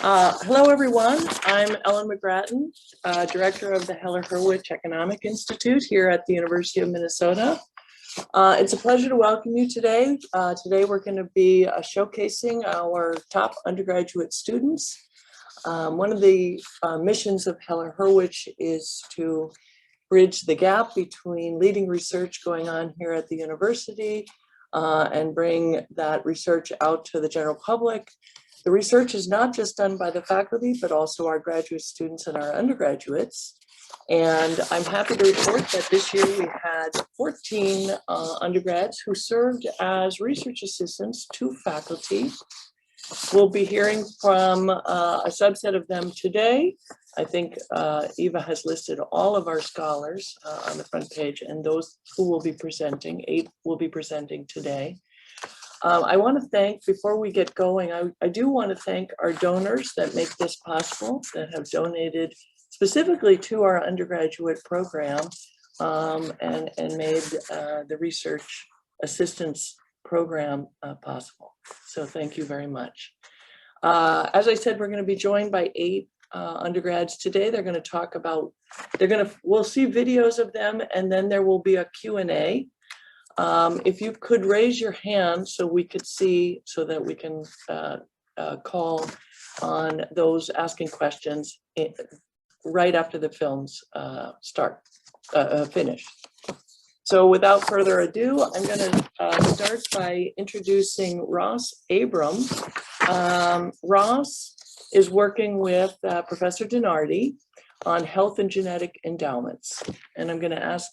Hello, everyone. I'm Ellen McGrattan, Director of the Heller-Hurwicz Economic Institute here at the University of Minnesota. It's a pleasure to welcome you today. Today we're going to be showcasing our top undergraduate students. One of the missions of Heller-Hurwicz is to bridge the gap between leading research going on here at the university and bring that research out to the general public. The research is not just done by the faculty, but also our graduate students and our undergraduates. And I'm happy to report that this year we had 14 undergrads who served as research assistants to faculty. We'll be hearing from a subset of them today. I think Eva has listed all of our scholars on the front page, and those who will be presenting, 8 will be presenting today. I want to thank, before we get going, I do want to thank our donors that make this possible, that have donated specifically to our undergraduate program and made the research assistance program possible. So thank you very much. As I said, we're going to be joined by 8 undergrads today. They're going to talk about, we'll see videos of them, and then there will be a Q&A. If you could raise your hand so we could see, so that we can call on those asking questions right after the films finish. So without further ado, I'm going to start by introducing Ross Abram. Ross is working with Professor DiNardi on health and genetic endowments. And I'm going to ask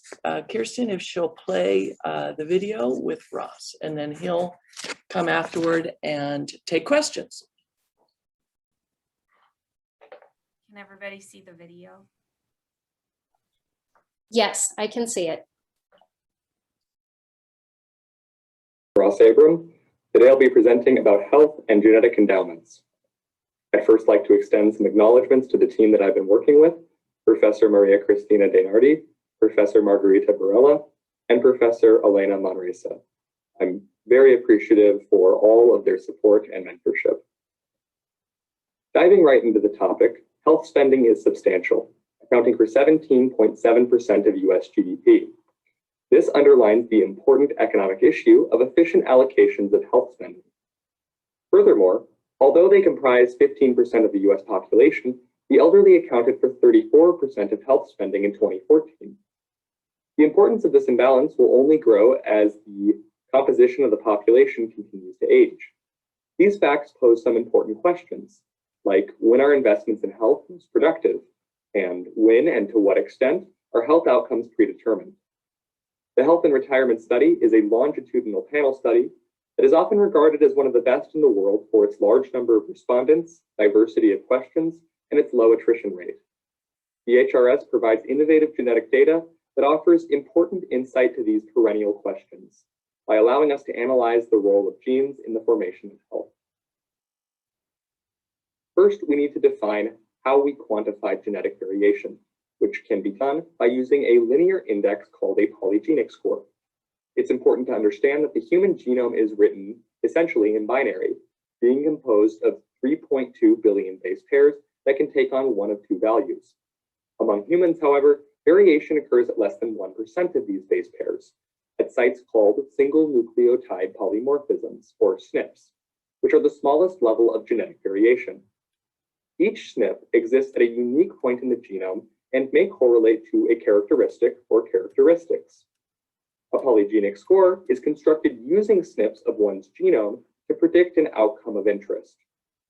Kirsten if she'll play the video with Ross, and then he'll come afterward and take questions. Can everybody see the video? Yes, I can see it. Ross Abram. Today I'll be presenting about health and genetic endowments. I'd first like to extend some acknowledgements to the team that I've been working with, Professor Maria Cristina DiNardi, Professor Margarita Barella, and Professor Elena Manresa. I'm very appreciative for all of their support and mentorship. Diving right into the topic, health spending is substantial, accounting for 17.7% of US GDP. This underlines the important economic issue of efficient allocations of health spending. Furthermore, although they comprise 15% of the US population, the elderly accounted for 34% of health spending in 2014. The importance of this imbalance will only grow as the composition of the population continues to age. These facts pose some important questions, like when are investments in health most productive, and when and to what extent are health outcomes predetermined. The Health and Retirement Study is a longitudinal panel study that is often regarded as one of the best in the world for its large number of respondents, diversity of questions, and its low attrition rate. The HRS provides innovative genetic data that offers important insight to these perennial questions by allowing us to analyze the role of genes in the formation of health. First, we need to define how we quantify genetic variation, which can be done by using a linear index called a polygenic score. It's important to understand that the human genome is written essentially in binary, being composed of 3.2 billion base pairs that can take on one of 2 values. Among humans, however, variation occurs at less than 1% of these base pairs, at sites called single nucleotide polymorphisms, or SNPs, which are the smallest level of genetic variation. Each SNP exists at a unique point in the genome and may correlate to a characteristic or characteristics. A polygenic score is constructed using SNPs of one's genome to predict an outcome of interest.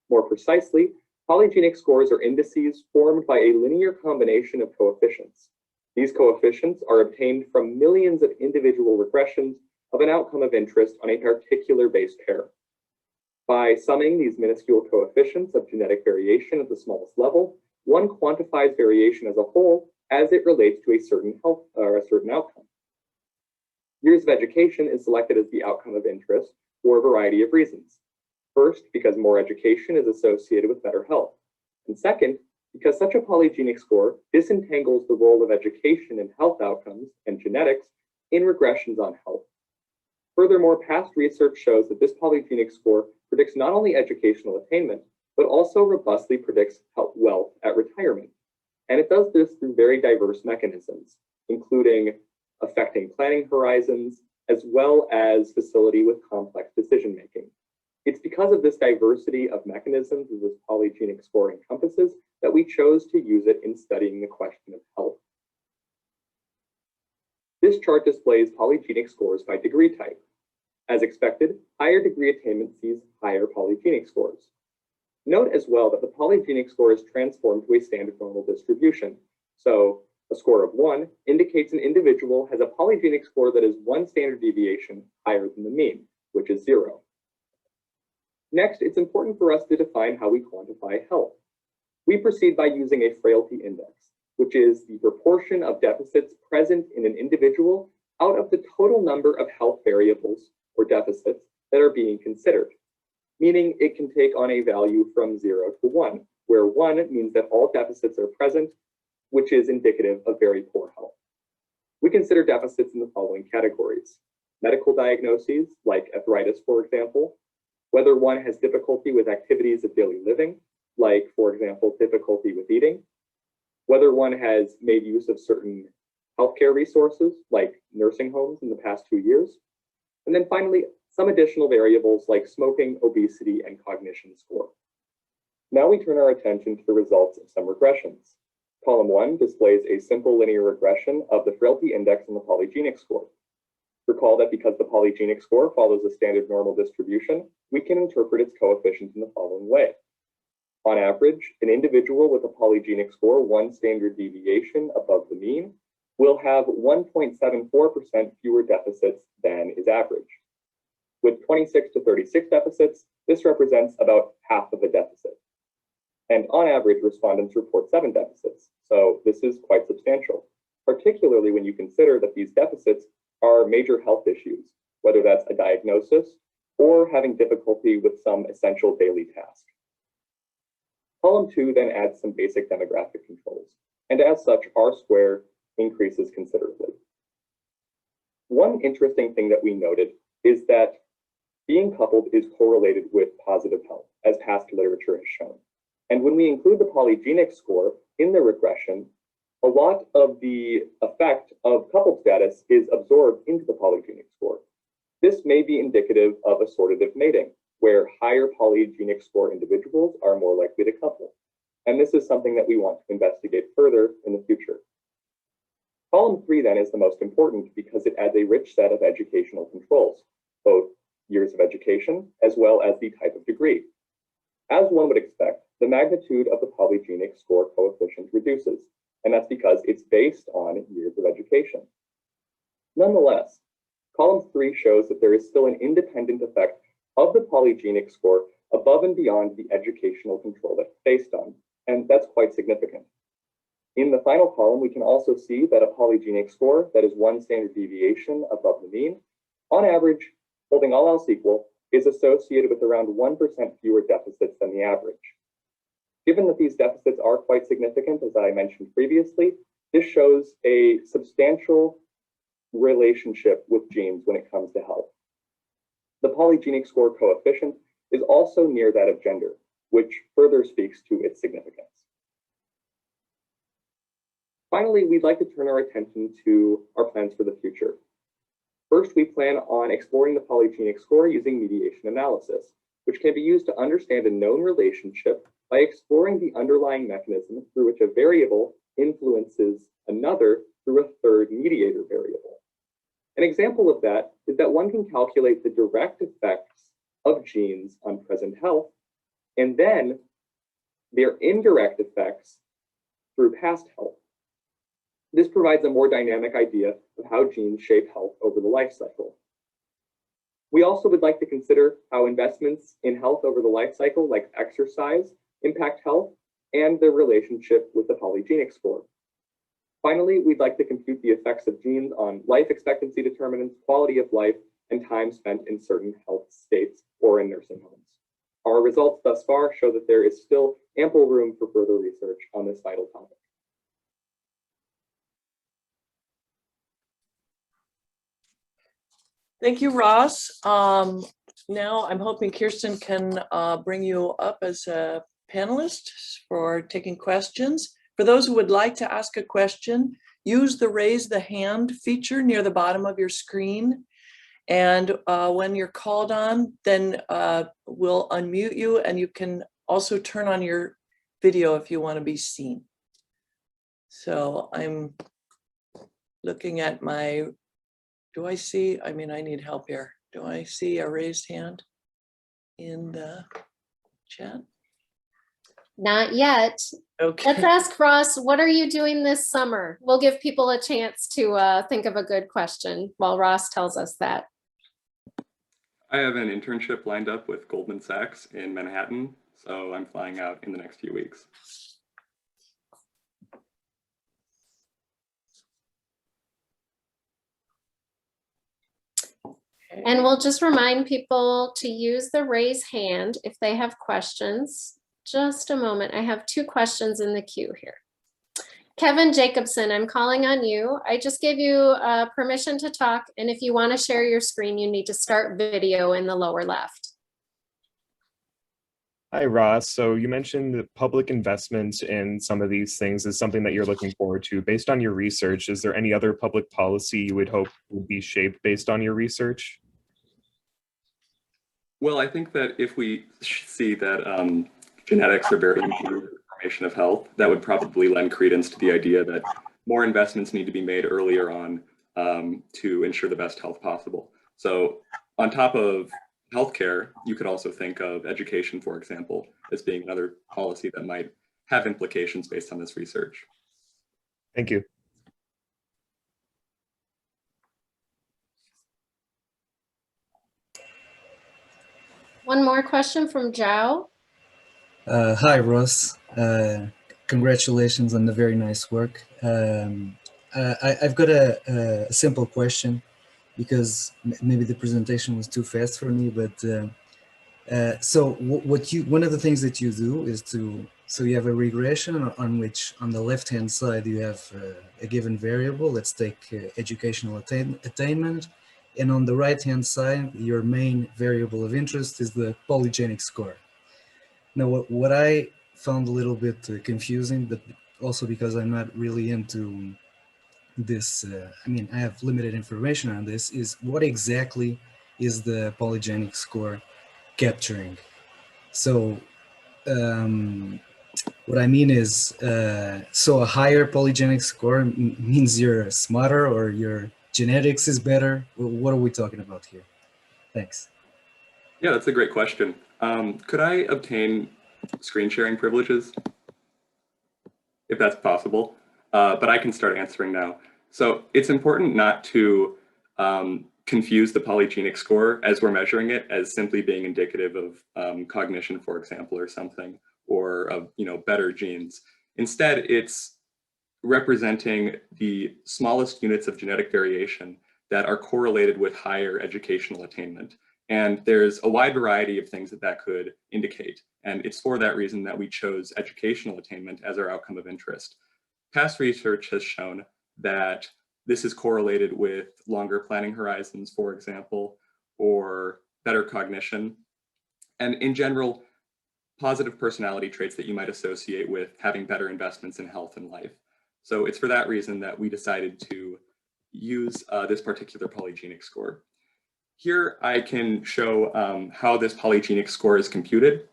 More precisely, polygenic scores are indices formed by a linear combination of coefficients. These coefficients are obtained from millions of individual regressions of an outcome of interest on a particular base pair. By summing these minuscule coefficients of genetic variation at the smallest level, one quantifies variation as a whole as it relates to a certain health or a certain outcome. Years of education is selected as the outcome of interest for a variety of reasons. First, because more education is associated with better health. And second, because such a polygenic score disentangles the role of education in health outcomes and genetics in regressions on health. Furthermore, past research shows that this polygenic score predicts not only educational attainment, but also robustly predicts wealth at retirement. And it does this through very diverse mechanisms, including affecting planning horizons, as well as facility with complex decision-making. It's because of this diversity of mechanisms that this polygenic score encompasses that we chose to use it in studying the question of health. This chart displays polygenic scores by degree type. As expected, higher degree attainment sees higher polygenic scores. Note as well that the polygenic score is transformed to a standard normal distribution. So a score of 1 indicates an individual has a polygenic score that is 1 standard deviation higher than the mean, which is 0. Next, it's important for us to define how we quantify health. We proceed by using a frailty index, which is the proportion of deficits present in an individual out of the total number of health variables or deficits that are being considered, meaning it can take on a value from 0 to 1, where 1 means that all deficits are present, which is indicative of very poor health. We consider deficits in the following categories: medical diagnoses, like arthritis, for example, whether one has difficulty with activities of daily living, like, for example, difficulty with eating, whether one has made use of certain healthcare resources, like nursing homes in the past 2 years, and then finally, some additional variables like smoking, obesity, and cognition score. Now we turn our attention to the results of some regressions. Column 1 displays a simple linear regression of the frailty index and the polygenic score. Recall that because the polygenic score follows a standard normal distribution, we can interpret its coefficient in the following way. On average, an individual with a polygenic score 1 standard deviation above the mean will have 1.74% fewer deficits than is average. With 26 to 36 deficits, this represents about half of a deficit. And on average, respondents report 7 deficits. So this is quite substantial, particularly when you consider that these deficits are major health issues, whether that's a diagnosis or having difficulty with some essential daily task. Column 2 then adds some basic demographic controls, and as such, R-square increases considerably. One interesting thing that we noted is that being coupled is correlated with positive health, as past literature has shown. And when we include the polygenic score in the regression, a lot of the effect of coupled status is absorbed into the polygenic score. This may be indicative of assortative mating, where higher polygenic score individuals are more likely to couple. And this is something that we want to investigate further in the future. Column 3 then is the most important because it adds a rich set of educational controls, both years of education as well as the type of degree. As one would expect, the magnitude of the polygenic score coefficient reduces, and that's because it's based on years of education. Nonetheless, column 3 shows that there is still an independent effect of the polygenic score above and beyond the educational control that it's based on, and that's quite significant. In the final column, we can also see that a polygenic score that is 1 standard deviation above the mean, on average, holding all else equal, is associated with around 1% fewer deficits than the average. Given that these deficits are quite significant, as I mentioned previously, this shows a substantial relationship with genes when it comes to health. The polygenic score coefficient is also near that of gender, which further speaks to its significance. Finally, we'd like to turn our attention to our plans for the future. First, we plan on exploring the polygenic score using mediation analysis, which can be used to understand a known relationship by exploring the underlying mechanism through which a variable influences another through a third mediator variable. An example of that is that one can calculate the direct effects of genes on present health, and then their indirect effects through past health. This provides a more dynamic idea of how genes shape health over the life cycle. We also would like to consider how investments in health over the life cycle, like exercise, impact health and their relationship with the polygenic score. Finally, we'd like to compute the effects of genes on life expectancy determinants, quality of life, and time spent in certain health states or in nursing homes. Our results thus far show that there is still ample room for further research on this vital topic. Thank you, Ross. Now I'm hoping Kirsten can bring you up as a panelist for taking questions. For those who would like to ask a question, use the raise the hand feature near the bottom of your screen. And when you're called on, then we'll unmute you, and you can also turn on your video if you want to be seen. So I'm looking at my, do I see, I mean, I need help here. Do I see a raised hand in the chat? Not yet. Okay. Let's ask Ross, what are you doing this summer? We'll give people a chance to think of a good question while Ross tells us that. I have an internship lined up with Goldman Sachs in Manhattan, so I'm flying out in the next few weeks. And we'll just remind people to use the raise hand if they have questions. Just a moment. I have 2 questions in the queue here. Kevin Jacobson, I'm calling on you. I just gave you permission to talk, and if you want to share your screen, you need to start video in the lower left. Hi, Ross. So you mentioned that public investment in some of these things is something that you're looking forward to. Based on your research, is there any other public policy you would hope would be shaped based on your research? Well, I think that if we see that genetics are very important in the formation of health, that would probably lend credence to the idea that more investments need to be made earlier on to ensure the best health possible. So on top of healthcare, you could also think of education, for example, as being another policy that might have implications based on this research. Thank you. One more question from Zhao. Hi, Ross. Congratulations on the very nice work. I've got a simple question because maybe the presentation was too fast for me, but one of the things that you do is so you have a regression on which on the left-hand side you have a given variable. Let's take educational attainment. And on the right-hand side, your main variable of interest is the polygenic score. Now, what I found a little bit confusing, but also because I'm not really into this, I mean, I have limited information on this, is what exactly is the polygenic score capturing? So what I mean is, so a higher polygenic score means you're smarter or your genetics is better? What are we talking about here? Thanks. Yeah, that's a great question. Could I obtain screen sharing privileges? If that's possible, but I can start answering now. So it's important not to confuse the polygenic score as we're measuring it as simply being indicative of cognition, for example, or something, or of better genes. Instead, it's representing the smallest units of genetic variation that are correlated with higher educational attainment. And there's a wide variety of things that could indicate. And it's for that reason that we chose educational attainment as our outcome of interest. Past research has shown that this is correlated with longer planning horizons, for example, or better cognition. And in general, positive personality traits that you might associate with having better investments in health and life. So it's for that reason that we decided to use this particular polygenic score. Here I can show how this polygenic score is computed.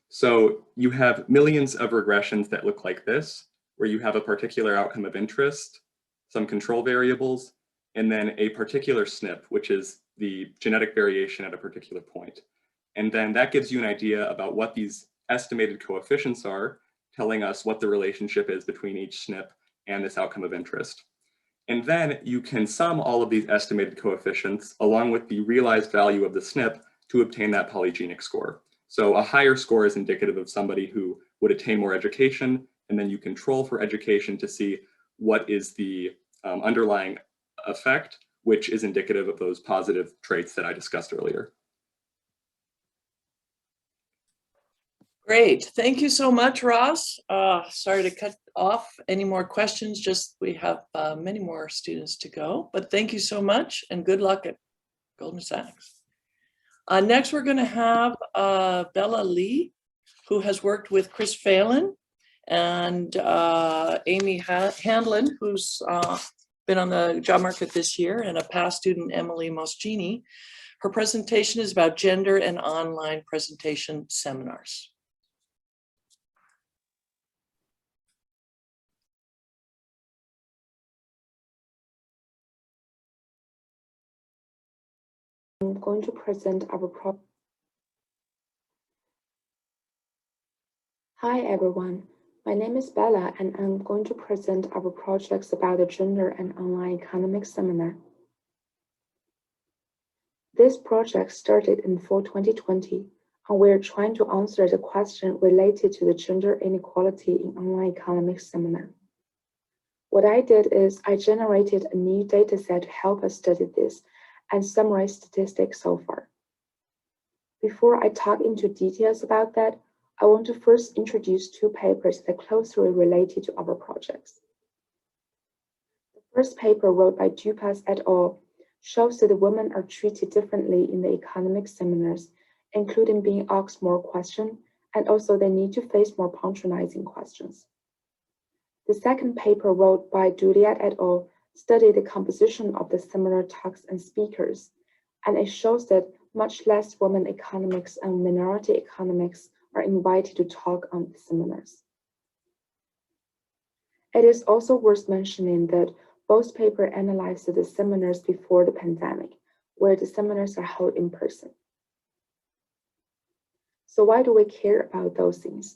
So you have millions of regressions that look like this, where you have a particular outcome of interest, some control variables, and then a particular SNP, which is the genetic variation at a particular point. And then that gives you an idea about what these estimated coefficients are, telling us what the relationship is between each SNP and this outcome of interest. And then you can sum all of these estimated coefficients along with the realized value of the SNP to obtain that polygenic score. So a higher score is indicative of somebody who would attain more education, and then you control for education to see what is the underlying effect, which is indicative of those positive traits that I discussed earlier. Great. Thank you so much, Ross. Sorry to cut off any more questions, just we have many more students to go, but thank you so much and good luck at Goldman Sachs. Next, we're going to have Bella Lee, who has worked with Chris Phelan, and Amy Handlin, who's been on the job market this year, and a past student, Emily Moschini. Her presentation is about gender and online presentation seminars. I'm going to present our project. Hi everyone, my name is Bella and I'm going to present our projects about the gender and online economics seminar. This project started in fall 2020 and we're trying to answer the question related to the gender inequality in online economics seminar. What I did is I generated a new dataset to help us study this and summarize statistics so far. Before I talk into details about that, I want to first introduce two papers that closely related to our projects. The first paper, wrote by Dupas et al., shows that women are treated differently in the economic seminars, including being asked more questions, and also they need to face more patronizing questions. The second paper, wrote by Juliet et al., studied the composition of the seminar talks and speakers, and it shows that much less women economics and minority economics are invited to talk on the seminars. It is also worth mentioning that both papers analyzed the seminars before the pandemic, where the seminars are held in person. So why do we care about those things?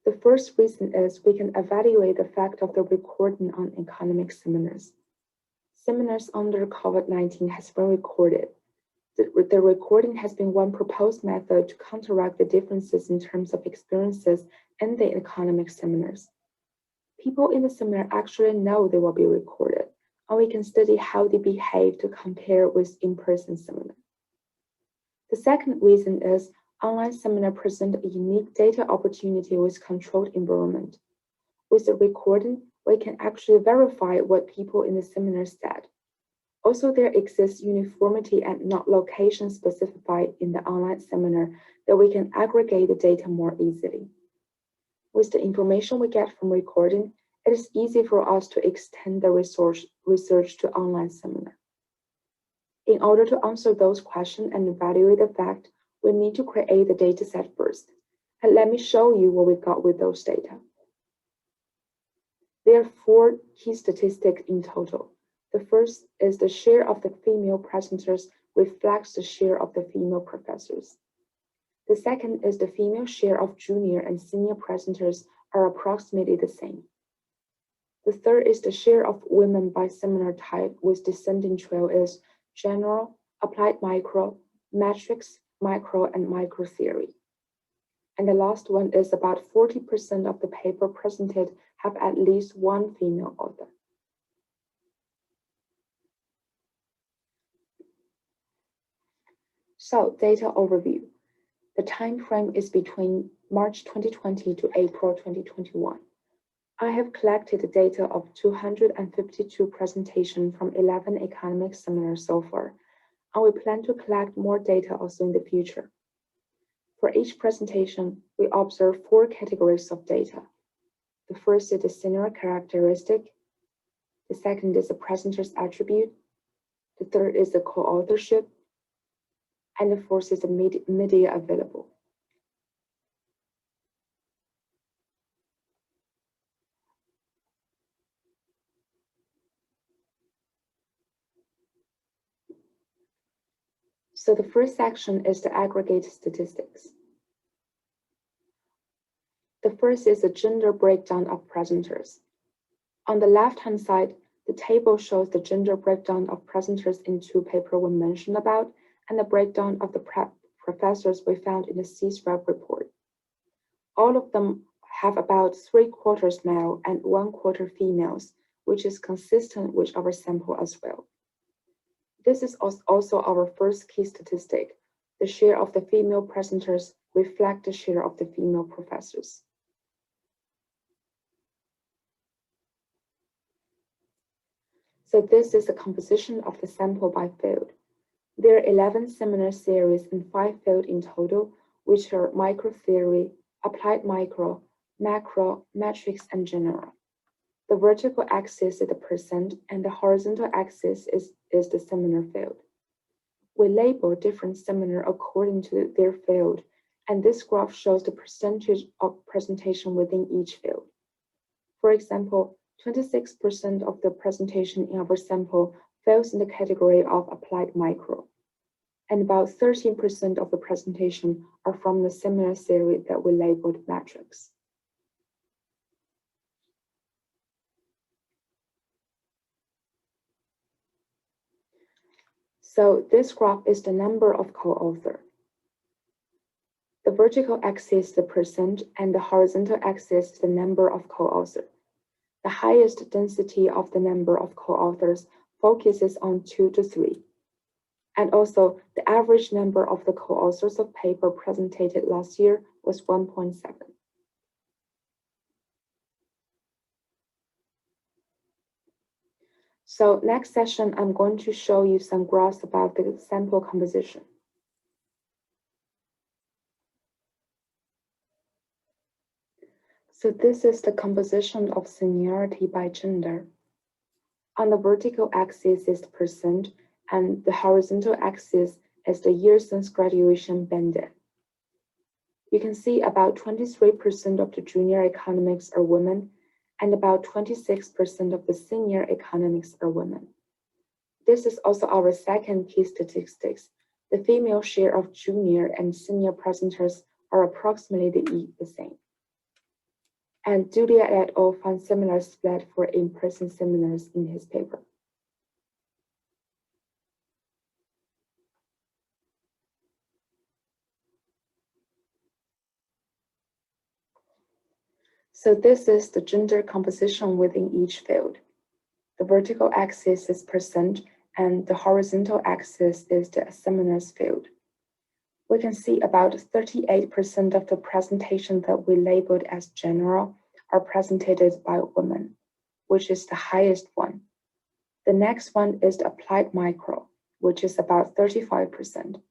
The first reason is we can evaluate the effect of the recording on economic seminars. Seminars under COVID-19 has been recorded. The recording has been one proposed method to counteract the differences in terms of experiences in the economic seminars. People in the seminar actually know they will be recorded, and we can study how they behave to compare with in-person seminar. The second reason is online seminar present a unique data opportunity with controlled environment. With the recording, we can actually verify what people in the seminar said. Also, there exists uniformity and not location specified in the online seminar that we can aggregate the data more easily. With the information we get from recording, it is easy for us to extend the research to online seminar. In order to answer those questions and evaluate the fact, we need to create the data set first. And let me show you what we got with those data. There are 4 key statistics in total. The first is the share of the female presenters reflects the share of the female professors. The second is the female share of junior and senior presenters are approximately the same. The third is the share of women by seminar type with descending trail is general, applied micro, matrix, micro, and micro theory. And the last one is about 40% of the paper presented have at least one female author. So, data overview. The time frame is between March 2020 to April 2021. I have collected the data of 252 presentations from 11 economic seminars so far, and we plan to collect more data also in the future. For each presentation, we observe 4 categories of data. The first is the senior characteristic. The second is the presenter's attribute. The third is the co-authorship. And the fourth is the media available. So the first section is the aggregate statistics. The first is the gender breakdown of presenters. On the left-hand side, the table shows the gender breakdown of presenters in 2 papers we mentioned about, and the breakdown of the professors we found in the CSREP report. All of them have about 3/4 male and 1/4 females, which is consistent with our sample as well. This is also our first key statistic. The share of the female presenters reflect the share of the female professors. So this is the composition of the sample by field. There are 11 seminar series and 5 fields in total, which are microtheory, applied micro, macro, metrics, and general. The vertical axis is the percent, and the horizontal axis is the seminar field. We label different seminars according to their field, and this graph shows the percentage of presentation within each field. For example, 26% of the presentation in our sample falls in the category of applied micro, and about 13% of the presentation are from the seminar series that we labeled metrics. So this graph is the number of co-authors. The vertical axis is the percent, and the horizontal axis is the number of co-authors. The highest density of the number of co-authors focuses on 2 to 3. And also, the average number of the co-authors of paper presented last year was 1.7. So next session, I'm going to show you some graphs about the sample composition. So this is the composition of seniority by gender. On the vertical axis is the percent, and the horizontal axis is the year since graduation banded. You can see about 23% of the junior economics are women, and about 26% of the senior economics are women. This is also our second key statistics. The female share of junior and senior presenters are approximately the same. And Julia et al. Found similar split for in-person seminars in his paper. So this is the gender composition within each field. The vertical axis is percent, and the horizontal axis is the seminars field. We can see about 38% of the presentation that we labeled as general are presented by women, which is the highest one. The next one is the applied micro, which is about 35%.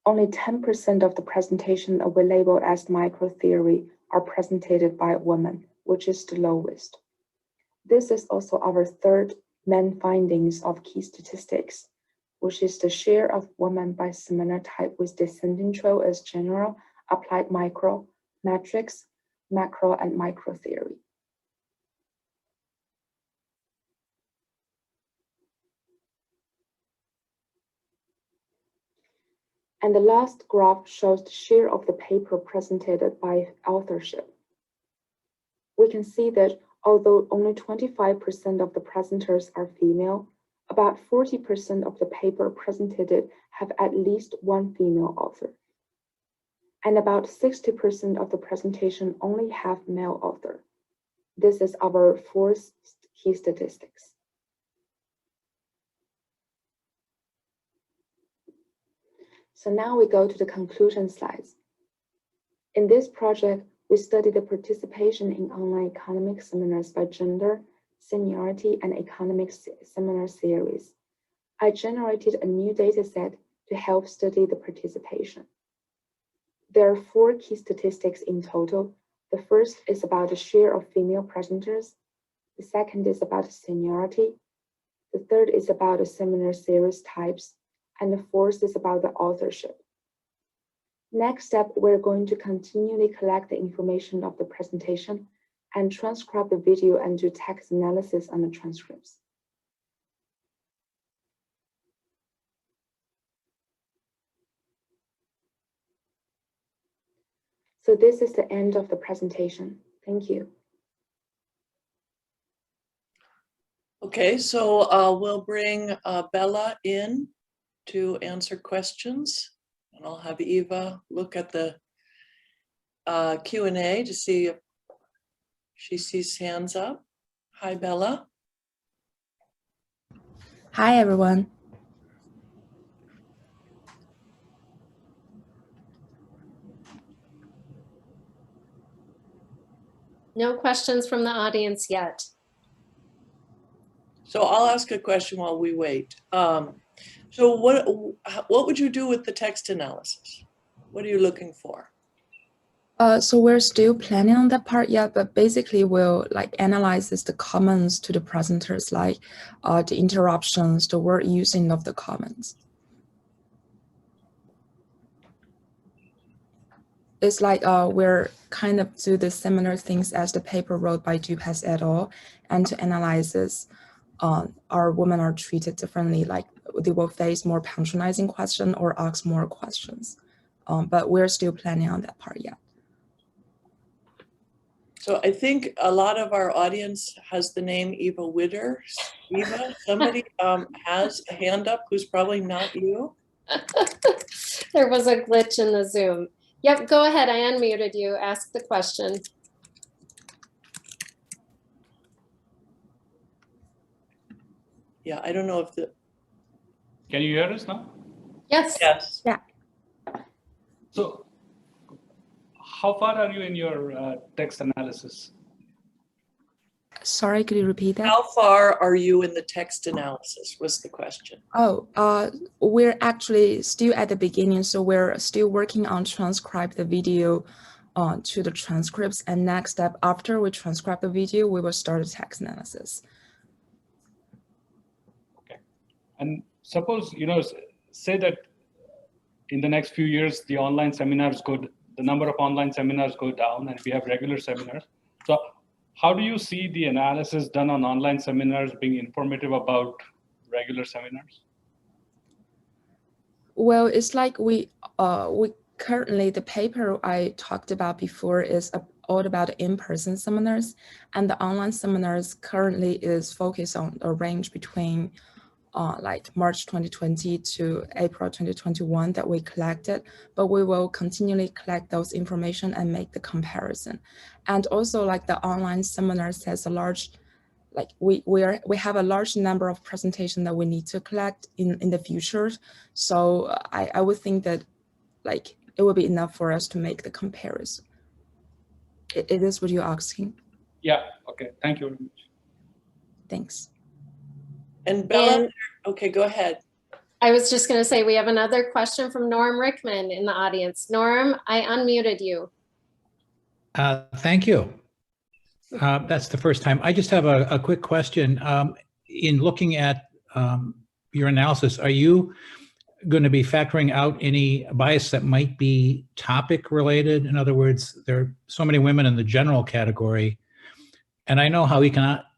Only 10% of the presentation that we labeled as micro theory are presented by women, which is the lowest. This is also our third main findings of key statistics, which is the share of women by seminar type with descending trail as general, applied micro, metrics, macro, and micro theory. And the last graph shows the share of the paper presented by authorship. We can see that although only 25% of the presenters are female, about 40% of the paper presented have at least one female author. And about 60% of the presentation only have male author. This is our fourth key statistics. So now we go to the conclusion slides. In this project, we study the participation in online economic seminars by gender, seniority, and economic seminar series. I generated a new data set to help study the participation. There are 4 key statistics in total. The first is about the share of female presenters. The second is about seniority. The third is about the seminar series types. And the fourth is about the authorship. Next step, we're going to continually collect the information of the presentation and transcribe the video and do text analysis on the transcripts. So this is the end of the presentation. Thank you. Okay, so we'll bring Bella in to answer questions. And I'll have Eva look at the Q&A to see if she sees hands up. Hi, Bella. Hi, everyone. No questions from the audience yet. So I'll ask a question while we wait. So what would you do with the text analysis? What are you looking for? So we're still planning on that part yet, but basically we'll like analyzes the comments to the presenters, like the interruptions, the word using of the comments. It's like we're kind of do the similar things as the paper wrote by Dupas et al. And to analyze this, our women are treated differently, like they will face more patronizing question or ask more questions. But we're still planning on that part yet. So I think a lot of our audience has the name Eva Witter. Eva, somebody has a hand up who's probably not you. There was a glitch in the Zoom. Yep, go ahead. I unmuted you. Ask the question. Yeah, I don't know if the, Can you hear us now? Yes. yes. Yeah. So how far are you in your text analysis? Sorry, could you repeat that? How far are you in the text analysis was the question. Oh, we're actually still at the beginning, so we're still working on transcribe the video to the transcripts. And next step, after we transcribe the video, we will start the text analysis. Okay. And suppose, say that in the next few years, the online seminars the number of online seminars go down and we have regular seminars. So how do you see the analysis done on online seminars being informative about regular seminars? Well, it's like we currently, the paper I talked about before is all about in-person seminars, and the online seminars currently is focused on a range between like March 2020 to April 2021 that we collected, but we will continually collect those information and make the comparison. And also like the online seminars has a large, like we have a large number of presentations that we need to collect in the future. So I would think that like it will be enough for us to make the comparison. It is what you're asking. Yeah, okay, thank you very much. Thanks. And Bella, And okay, go ahead. I was just going to say, we have another question from Norm Rickman in the audience. Norm, I unmuted you. Thank you. That's the first time. I just have a quick question. In looking at your analysis, are you going to be factoring out any bias that might be topic related? In other words, there are so many women in the general category, and I know how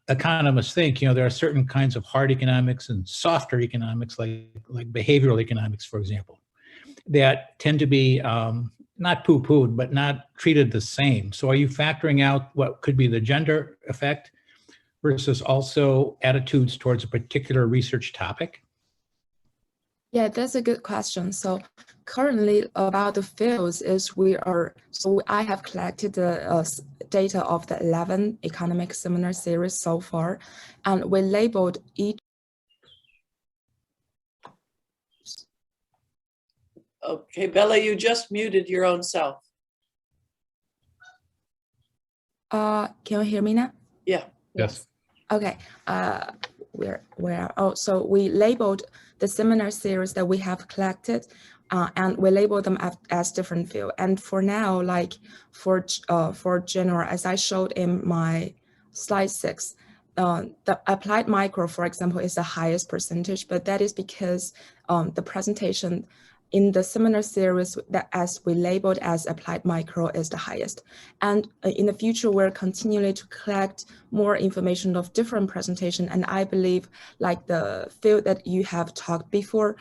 economists think. There are certain kinds of hard economics and softer economics, like behavioral economics, for example, that tend to be not poo-pooed, but not treated the same. So are you factoring out what could be the gender effect versus also attitudes towards a particular research topic? Yeah, that's a good question. So currently about the fields is I have collected the data of the 11 economic seminar series so far, and we labeled each. Okay, Bella, you just muted your own self. Can you hear me now? Yeah. Yes. Okay. So we labeled the seminar series that we have collected, and we label them as different field. And for now, like for general, as I showed in my slide 6, the applied micro, for example, is the highest percentage, but that is because the presentation in the seminar series that as we labeled as applied micro is the highest. And in the future, we're continuing to collect more information of different presentation. And I believe like the field that you have talked before,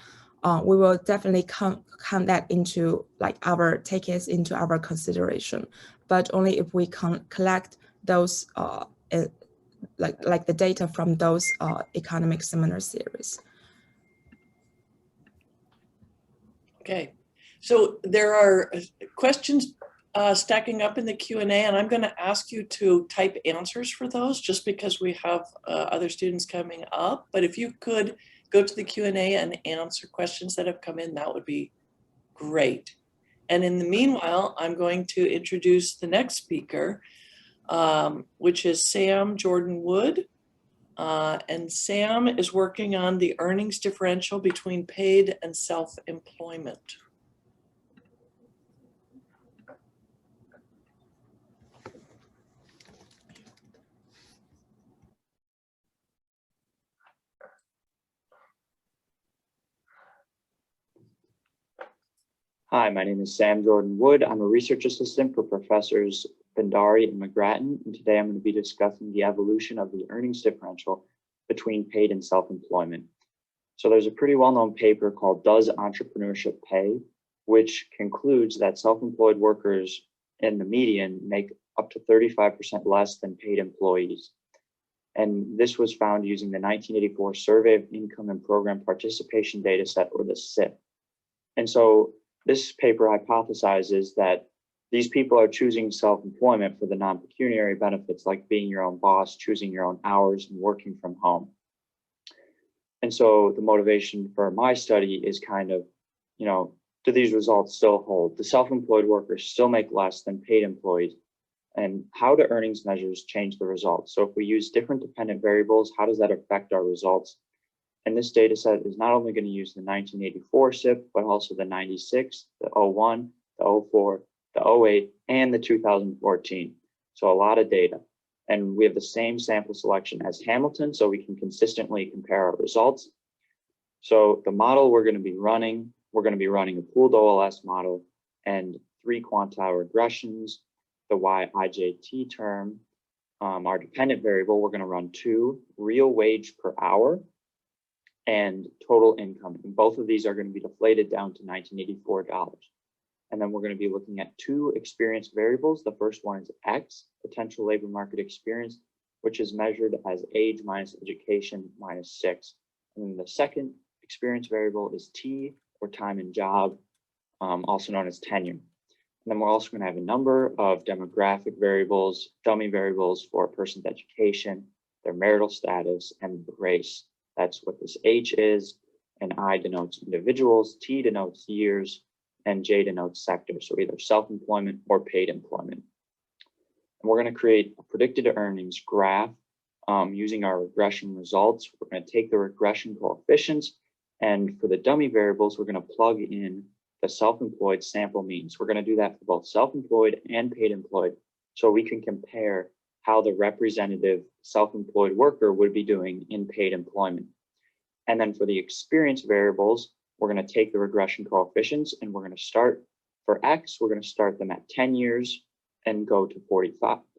we will definitely count that into take it into our consideration, but only if we can collect those like the data from those economic seminar series. Okay, so there are questions stacking up in the Q&A, and I'm going to ask you to type answers for those just because we have other students coming up. But if you could go to the Q&A and answer questions that have come in, that would be great. And in the meanwhile, I'm going to introduce the next speaker, which is Sam Jordan Wood. And Sam is working on the earnings differential between paid and self-employment. Hi, my name is Sam Jordan Wood. I'm a research assistant for Professors Bhandari and McGrattan, and today I'm going to be discussing the evolution of the earnings differential between paid and self-employment. So there's a pretty well-known paper called Does Entrepreneurship Pay?, which concludes that self-employed workers in the median make up to 35% less than paid employees. And this was found using the 1984 Survey of Income and Program Participation Dataset, or the SIP. And so this paper hypothesizes that these people are choosing self-employment for the non-pecuniary benefits like being your own boss, choosing your own hours, and working from home. And so the motivation for my study is kind of, do these results still hold? Do self-employed workers still make less than paid employees? And how do earnings measures change the results? So if we use different dependent variables, how does that affect our results? And this data set is not only going to use the 1984 SIP, but also the 96, the 01, the 04, the 08, and the 2014. So a lot of data. And we have the same sample selection as Hamilton, so we can consistently compare our results. So the model we're going to be running a pooled OLS model and 3 quantile regressions, the YIJT term, our dependent variable, we're going to run 2, real wage per hour, and total income. And both of these are going to be deflated down to $1984. And then we're going to be looking at 2 experience variables. The first one is X, potential labor market experience, which is measured as age minus education minus 6. And then the second experience variable is T, or time in job, also known as tenure. And then we're also going to have a number of demographic variables, dummy variables for a person's education, their marital status, and race. That's what this H is, and I denotes individuals, T denotes years, and J denotes sector, so either self-employment or paid employment. And we're going to create a predicted earnings graph using our regression results. We're going to take the regression coefficients, and for the dummy variables, we're going to plug in the self-employed sample means. We're going to do that for both self-employed and paid employed, so we can compare how the representative self-employed worker would be doing in paid employment. And then for the experience variables, we're going to take the regression coefficients, and we're going to start for X, we're going to start them at 10 years and go to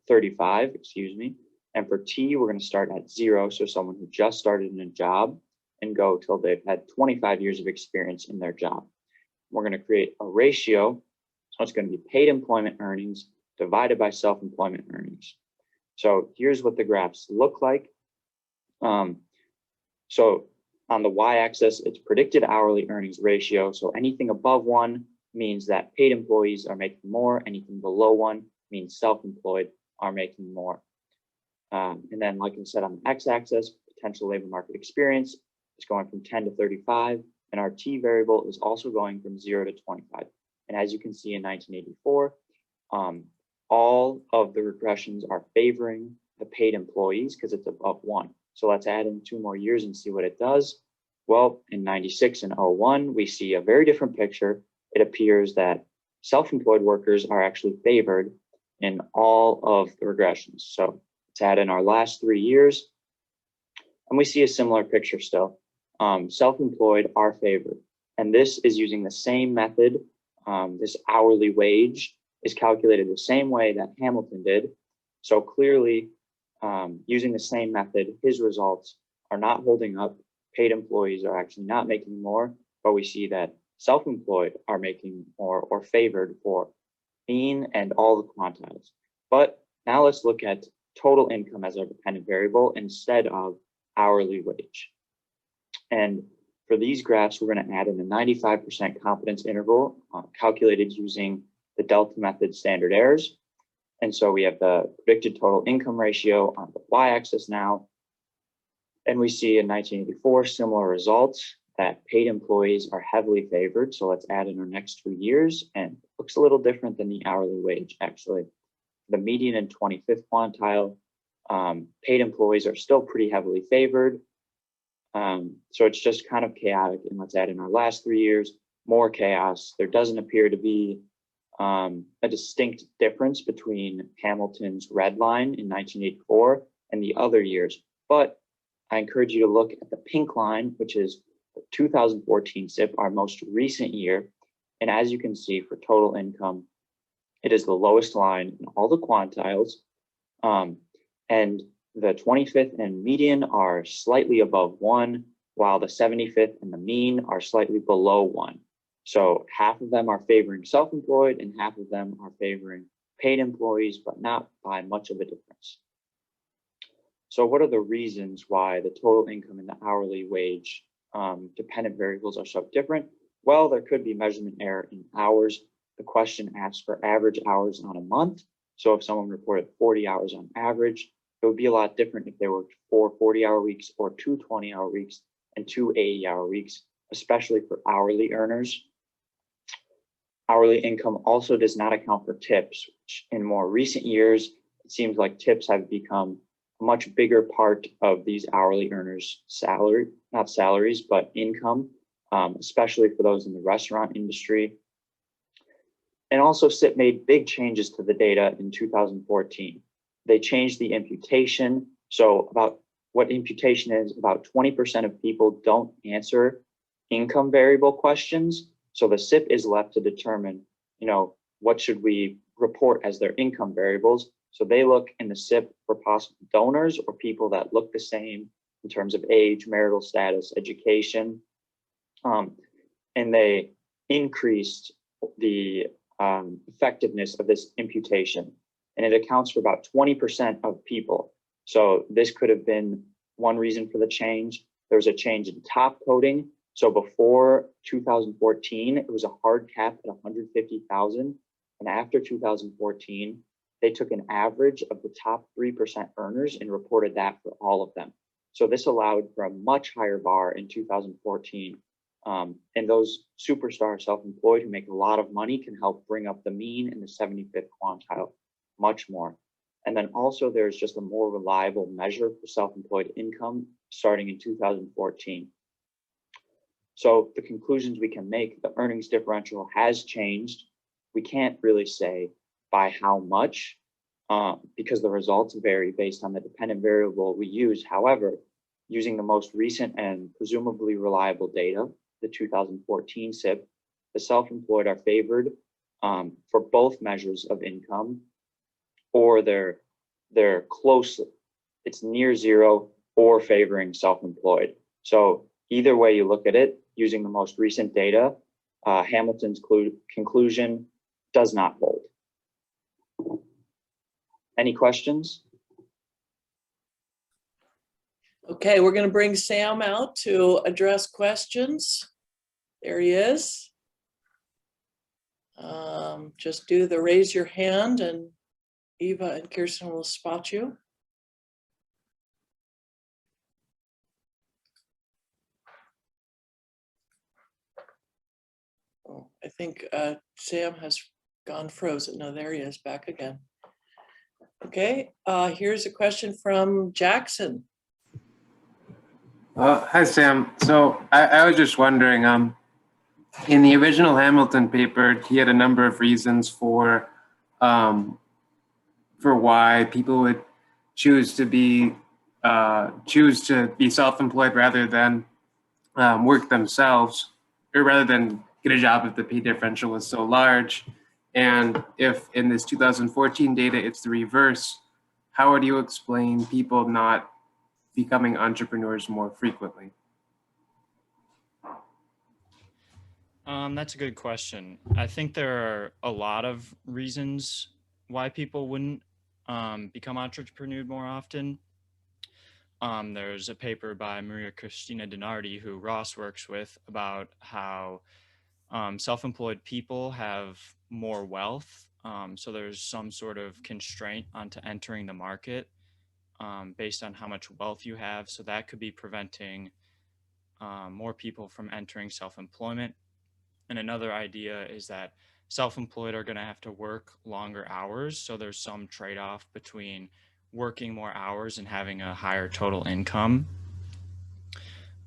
35, And for T, we're going to start at 0, so someone who just started in a job, and go till they've had 25 years of experience in their job. We're going to create a ratio, so it's going to be paid employment earnings divided by self-employment earnings. So here's what the graphs look like. So on the y-axis, it's predicted hourly earnings ratio. So anything above 1 means that paid employees are making more. Anything below 1 means self-employed are making more. And then, like I said, on the x-axis, potential labor market experience is going from 10 to 35. And our T variable is also going from 0 to 25. And as you can see in 1984, all of the regressions are favoring the paid employees because it's above 1. So let's add in 2 more years and see what it does. Well, in 96 and 01, we see a very different picture. It appears that self-employed workers are actually favored in all of the regressions. So let's add in our last 3 years, and we see a similar picture still. Self-employed are favored. And this is using the same method. This hourly wage is calculated the same way that Hamilton did. So clearly, using the same method, his results are not holding up. Paid employees are actually not making more, but we see that self-employed are making more or favored for mean and all the quantiles. But now let's look at total income as our dependent variable instead of hourly wage. And for these graphs, we're going to add in a 95% confidence interval calculated using the delta method standard errors. And so we have the predicted total income ratio on the y-axis now. And we see in 1984 similar results that paid employees are heavily favored. So let's add in our next 2 years, and it looks a little different than the hourly wage actually. The median and 25th quantile Paid employees are still pretty heavily favored. So it's just kind of chaotic. And let's add in our last 3 years, more chaos. There doesn't appear to be a distinct difference between Hamilton's red line in 1984 and the other years. But I encourage you to look at the pink line, which is the 2014 SIP, our most recent year. And as you can see, for total income, it is the lowest line in all the quantiles. And the 25th and median are slightly above 1, while the 75th and the mean are slightly below 1. So half of them are favoring self-employed and half of them are favoring paid employees, but not by much of a difference. So what are the reasons why the total income and the hourly wage dependent variables are so different? Well, there could be measurement error in hours. The question asks for average hours on a month. So if someone reported 40 hours on average, it would be a lot different if they worked 4 40-hour weeks or 2 20-hour weeks and 2 80-hour weeks, especially for hourly earners. Hourly income also does not account for tips, which in more recent years, it seems like tips have become a much bigger part of these hourly earners' salary, not salaries, but income, especially for those in the restaurant industry. And also SIP made big changes to the data in 2014. They changed the imputation. So about what imputation is, about 20% of people don't answer income variable questions. So the SIP is left to determine, what should we report as their income variables. So they look in the SIP for possible donors or people that look the same in terms of age, marital status, education. And they increased the effectiveness of this imputation. And it accounts for about 20% of people. So this could have been one reason for the change. There was a change in top coding. So before 2014, it was a hard cap at 150,000. And after 2014, they took an average of the top 3% earners and reported that for all of them. So this allowed for a much higher bar in 2014. And those superstar self-employed who make a lot of money can help bring up the mean in the 75th quantile much more. And then also there's just a more reliable measure for self-employed income starting in 2014. So the conclusions we can make, the earnings differential has changed. We can't really say by how much because the results vary based on the dependent variable we use. However, using the most recent and presumably reliable data, the 2014 SIP, the self-employed are favored for both measures of income, or they're close, it's near zero or favoring self-employed. So either way you look at it, using the most recent data, Hamilton's conclusion does not hold. Any questions? Okay, we're going to bring Sam out to address questions. There he is. Just do the raise your hand and Eva and Kirsten will spot you. Oh, I think Sam has gone frozen. No, there he is, back again. Okay, here's a question from Jackson. Hi, Sam. So I was just wondering, in the original Hamilton paper, he had a number of reasons for why people would choose to be self-employed rather than work themselves, or rather than get a job if the pay differential was so large. And if in this 2014 data, it's the reverse, how would you explain people not becoming entrepreneurs more frequently? That's a good question. I think there are a lot of reasons why people wouldn't become entrepreneurs more often. There's a paper by Maria Cristina Dinardi, who Ross works with, about how self-employed people have more wealth. So there's some sort of constraint onto entering the market based on how much wealth you have. So that could be preventing more people from entering self-employment. And another idea is that self-employed are going to have to work longer hours. So there's some trade-off between working more hours and having a higher total income.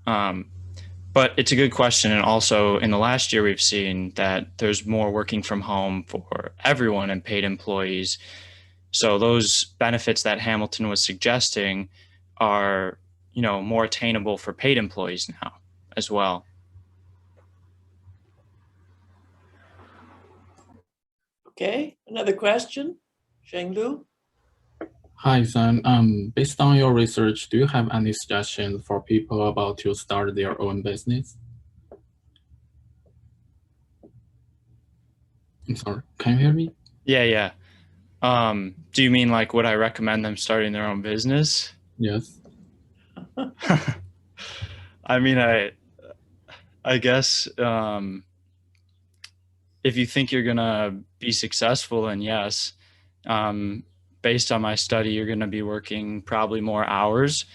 But it's a good question. And also in the last year, we've seen that there's more working from home for everyone and paid employees. So those benefits that Hamilton was suggesting are, more attainable for paid employees now as well. Okay, another question, Shengdu? Hi, Sam. Based on your research, do you have any suggestions for people about to start their own business? I'm sorry, can you hear me? Yeah. Do you mean like, would I recommend them starting their own business? Yes. I mean, I guess if you think you're gonna be successful, then yes. Based on my study, you're gonna be working probably more hours.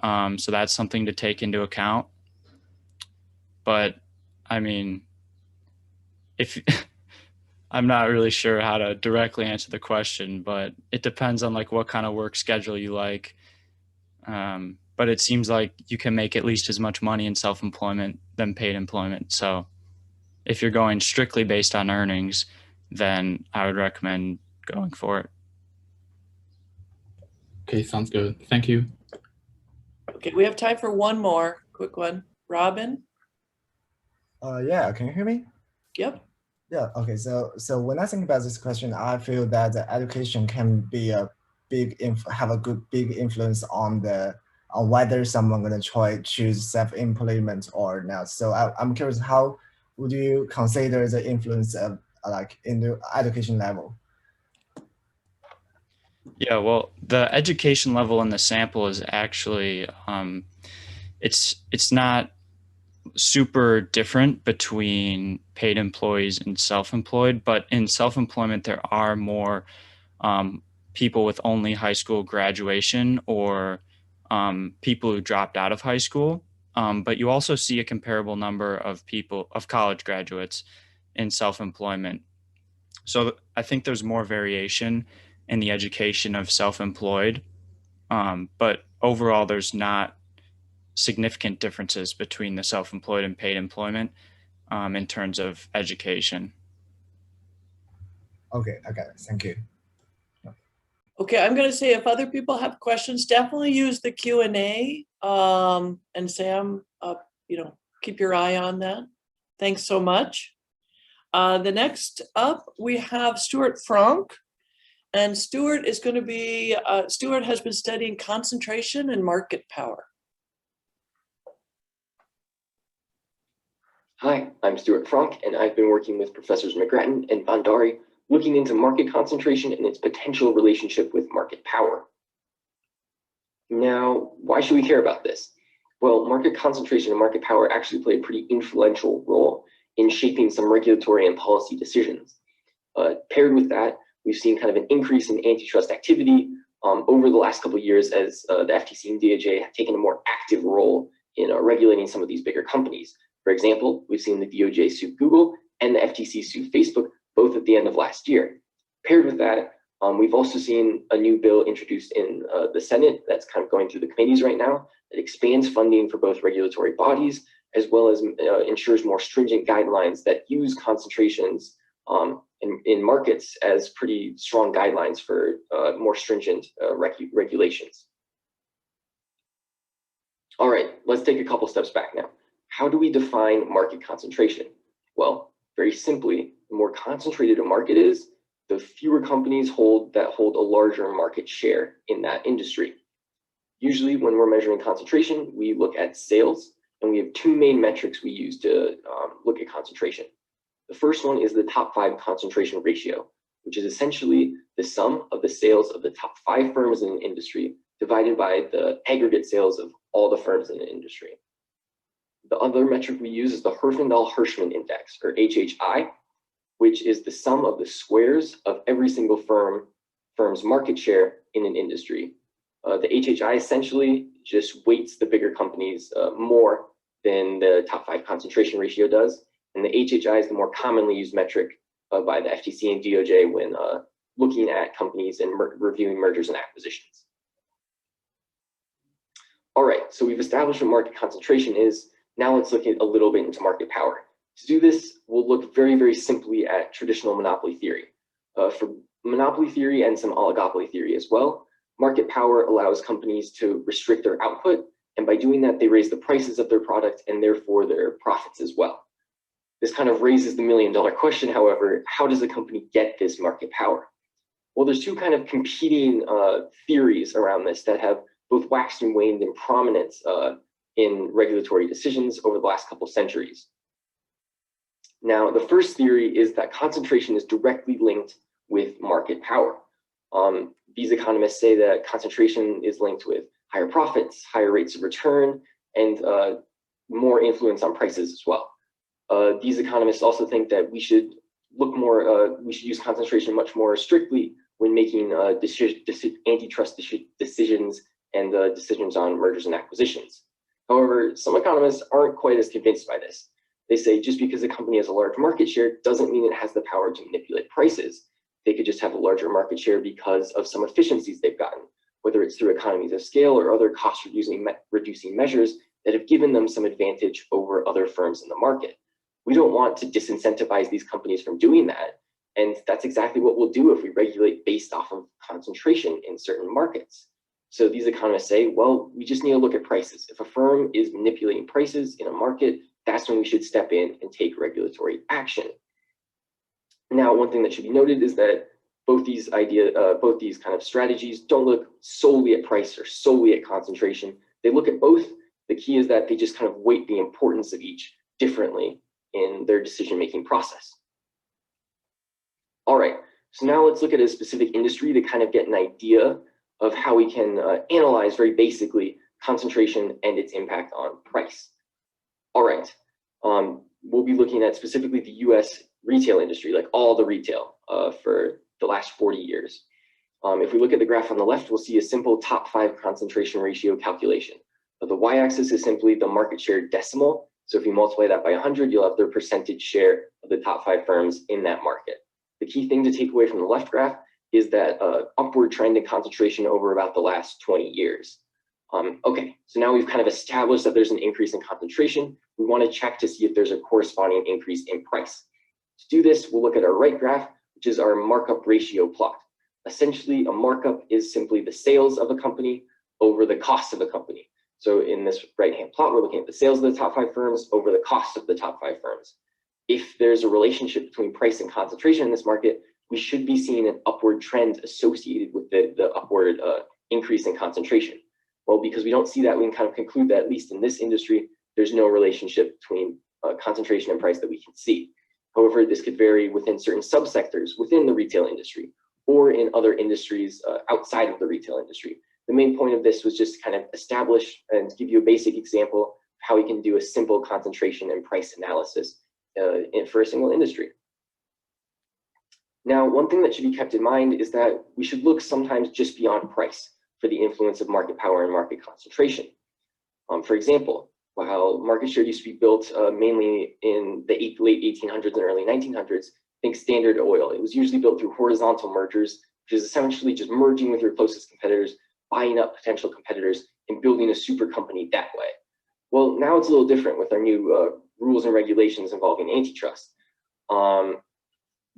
So that's something to take into account. But I mean, if I'm not really sure how to directly answer the question, but it depends on like what kind of work schedule you like. But it seems like you can make at least as much money in self-employment than paid employment. So if you're going strictly based on earnings, then I would recommend going for it. Okay, sounds good. Thank you. Okay, we have time for one more quick one. Robin? Yeah, can you hear me? Yep. Yeah, okay, so when I think about this question, I feel that the education can be a big big influence on whether someone gonna choose self-employment or not. So I'm curious, how would you consider the influence of like in the education level? Yeah, well, the education level in the sample is actually, it's not super different between paid employees and self-employed, but in self-employment, there are more people with only high school graduation or people who dropped out of high school. But you also see a comparable number of college graduates in self-employment. So I think there's more variation in the education of self-employed, but overall there's not significant differences between the self-employed and paid employment in terms of education. Okay, I got it. Thank you. Okay, I'm going to say if other people have questions, definitely use the Q&A. And Sam, keep your eye on that. Thanks so much. The next up, we have Stuart Frank. And Stuart is going to be, Stuart has been studying concentration and market power. Hi, I'm Stuart Frank, and I've been working with Professors McGrattan and Bandari looking into market concentration and its potential relationship with market power. Now, why should we care about this? Well, market concentration and market power actually play a pretty influential role in shaping some regulatory and policy decisions. Paired with that, we've seen kind of an increase in antitrust activity over the last couple of years as the FTC and DOJ have taken a more active role in regulating some of these bigger companies. For example, we've seen the DOJ sue Google and the FTC sue Facebook, both at the end of last year. Paired with that, we've also seen a new bill introduced in the Senate that's kind of going through the committees right now that expands funding for both regulatory bodies, as well as ensures more stringent guidelines that use concentrations in markets as pretty strong guidelines for more stringent regulations. All right, let's take a couple steps back now. How do we define market concentration? Well, very simply, the more concentrated a market is, the fewer companies that hold a larger market share in that industry. Usually when we're measuring concentration, we look at sales, and we have two main metrics we use to look at concentration. The first one is the top 5 concentration ratio, which is essentially the sum of the sales of the top 5 firms in an industry divided by the aggregate sales of all the firms in the industry. The other metric we use is the Herfindahl-Hirschman index, or HHI, which is the sum of the squares of every single firm's market share in an industry. The HHI essentially just weights the bigger companies more than the top 5 concentration ratio does. And the HHI is the more commonly used metric by the FTC and DOJ when looking at companies and reviewing mergers and acquisitions. All right, so we've established what market concentration is. Now let's look at a little bit into market power. To do this, we'll look very, very simply at traditional monopoly theory. For monopoly theory and some oligopoly theory as well, market power allows companies to restrict their output, and by doing that, they raise the prices of their product and therefore their profits as well. This kind of raises the million-dollar question, however, how does a company get this market power? Well, there's two kind of competing theories around this that have both waxed and waned in prominence in regulatory decisions over the last couple centuries. Now, the first theory is that concentration is directly linked with market power. These economists say that concentration is linked with higher profits, higher rates of return, and more influence on prices as well. These economists also think that we should look more, we should use concentration much more strictly when making antitrust decisions and decisions on mergers and acquisitions. However, some economists aren't quite as convinced by this. They say just because a company has a large market share doesn't mean it has the power to manipulate prices. They could just have a larger market share because of some efficiencies they've gotten, whether it's through economies of scale or other cost-reducing measures that have given them some advantage over other firms in the market. We don't want to disincentivize these companies from doing that, and that's exactly what we'll do if we regulate based off of concentration in certain markets. So these economists say, well, we just need to look at prices. If a firm is manipulating prices in a market, that's when we should step in and take regulatory action. Now, one thing that should be noted is that both these kind of strategies don't look solely at price or solely at concentration. They look at both. The key is that they just kind of weight the importance of each differently in their decision-making process. All right, so now let's look at a specific industry to kind of get an idea of how we can analyze very basically concentration and its impact on price. All right, we'll be looking at specifically the US retail industry, like all the retail for the last 40 years. If we look at the graph on the left, we'll see a simple top 5 concentration ratio calculation. The y-axis is simply the market share decimal. So if you multiply that by 100, you'll have the percentage share of the top 5 firms in that market. The key thing to take away from the left graph is that upward trend in concentration over about the last 20 years. Okay, so now we've kind of established that there's an increase in concentration. We want to check to see if there's a corresponding increase in price. To do this, we'll look at our right graph, which is our markup ratio plot. Essentially, a markup is simply the sales of a company over the cost of a company. So in this right-hand plot, we're looking at the sales of the top 5 firms over the cost of the top 5 firms. If there's a relationship between price and concentration in this market, we should be seeing an upward trend associated with the upward increase in concentration. Well, because we don't see that, we can kind of conclude that at least in this industry, there's no relationship between concentration and price that we can see. However, this could vary within certain subsectors within the retail industry or in other industries outside of the retail industry. The main point of this was just to kind of establish and give you a basic example of how we can do a simple concentration and price analysis for a single industry. Now, one thing that should be kept in mind is that we should look sometimes just beyond price for the influence of market power and market concentration. For example, while market share used to be built mainly in the late 1800s and early 1900s, think Standard Oil. It was usually built through horizontal mergers, which is essentially just merging with your closest competitors, buying up potential competitors, and building a super company that way. Well, now it's a little different with our new rules and regulations involving antitrust.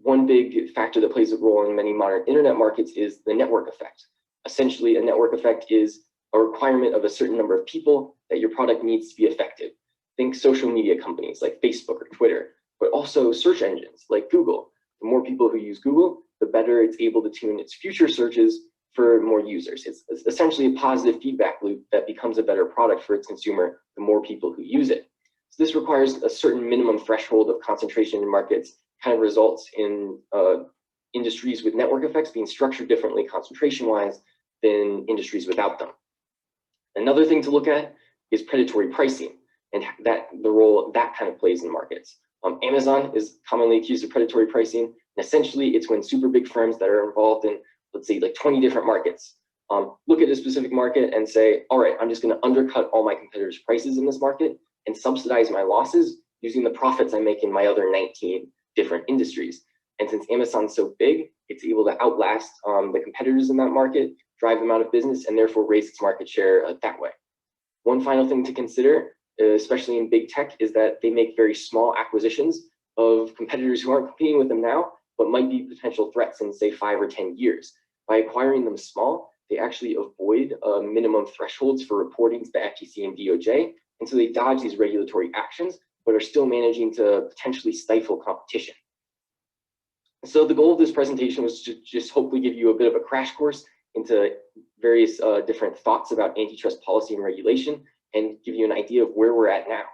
One big factor that plays a role in many modern internet markets is the network effect. Essentially, a network effect is a requirement of a certain number of people that your product needs to be effective. Think social media companies like Facebook or Twitter, but also search engines like Google. The more people who use Google, the better it's able to tune its future searches for more users. It's essentially a positive feedback loop that becomes a better product for its consumer the more people who use it. So this requires a certain minimum threshold of concentration in markets, kind of results in industries with network effects being structured differently concentration-wise than industries without them. Another thing to look at is predatory pricing and the role that kind of plays in markets. Amazon is commonly accused of predatory pricing, and essentially it's when super big firms that are involved in, let's say, like 20 different markets, look at a specific market and say, all right, I'm just going to undercut all my competitors' prices in this market and subsidize my losses using the profits I make in my other 19 different industries. And since Amazon's so big, it's able to outlast the competitors in that market, drive them out of business, and therefore raise its market share that way. One final thing to consider, especially in big tech, is that they make very small acquisitions of competitors who aren't competing with them now, but might be potential threats in, say, 5 or 10 years. By acquiring them small, they actually avoid minimum thresholds for reporting to the FTC and DOJ, and so they dodge these regulatory actions, but are still managing to potentially stifle competition. So the goal of this presentation was to just hopefully give you a bit of a crash course into various different thoughts about antitrust policy and regulation, and give you an idea of where we're at now.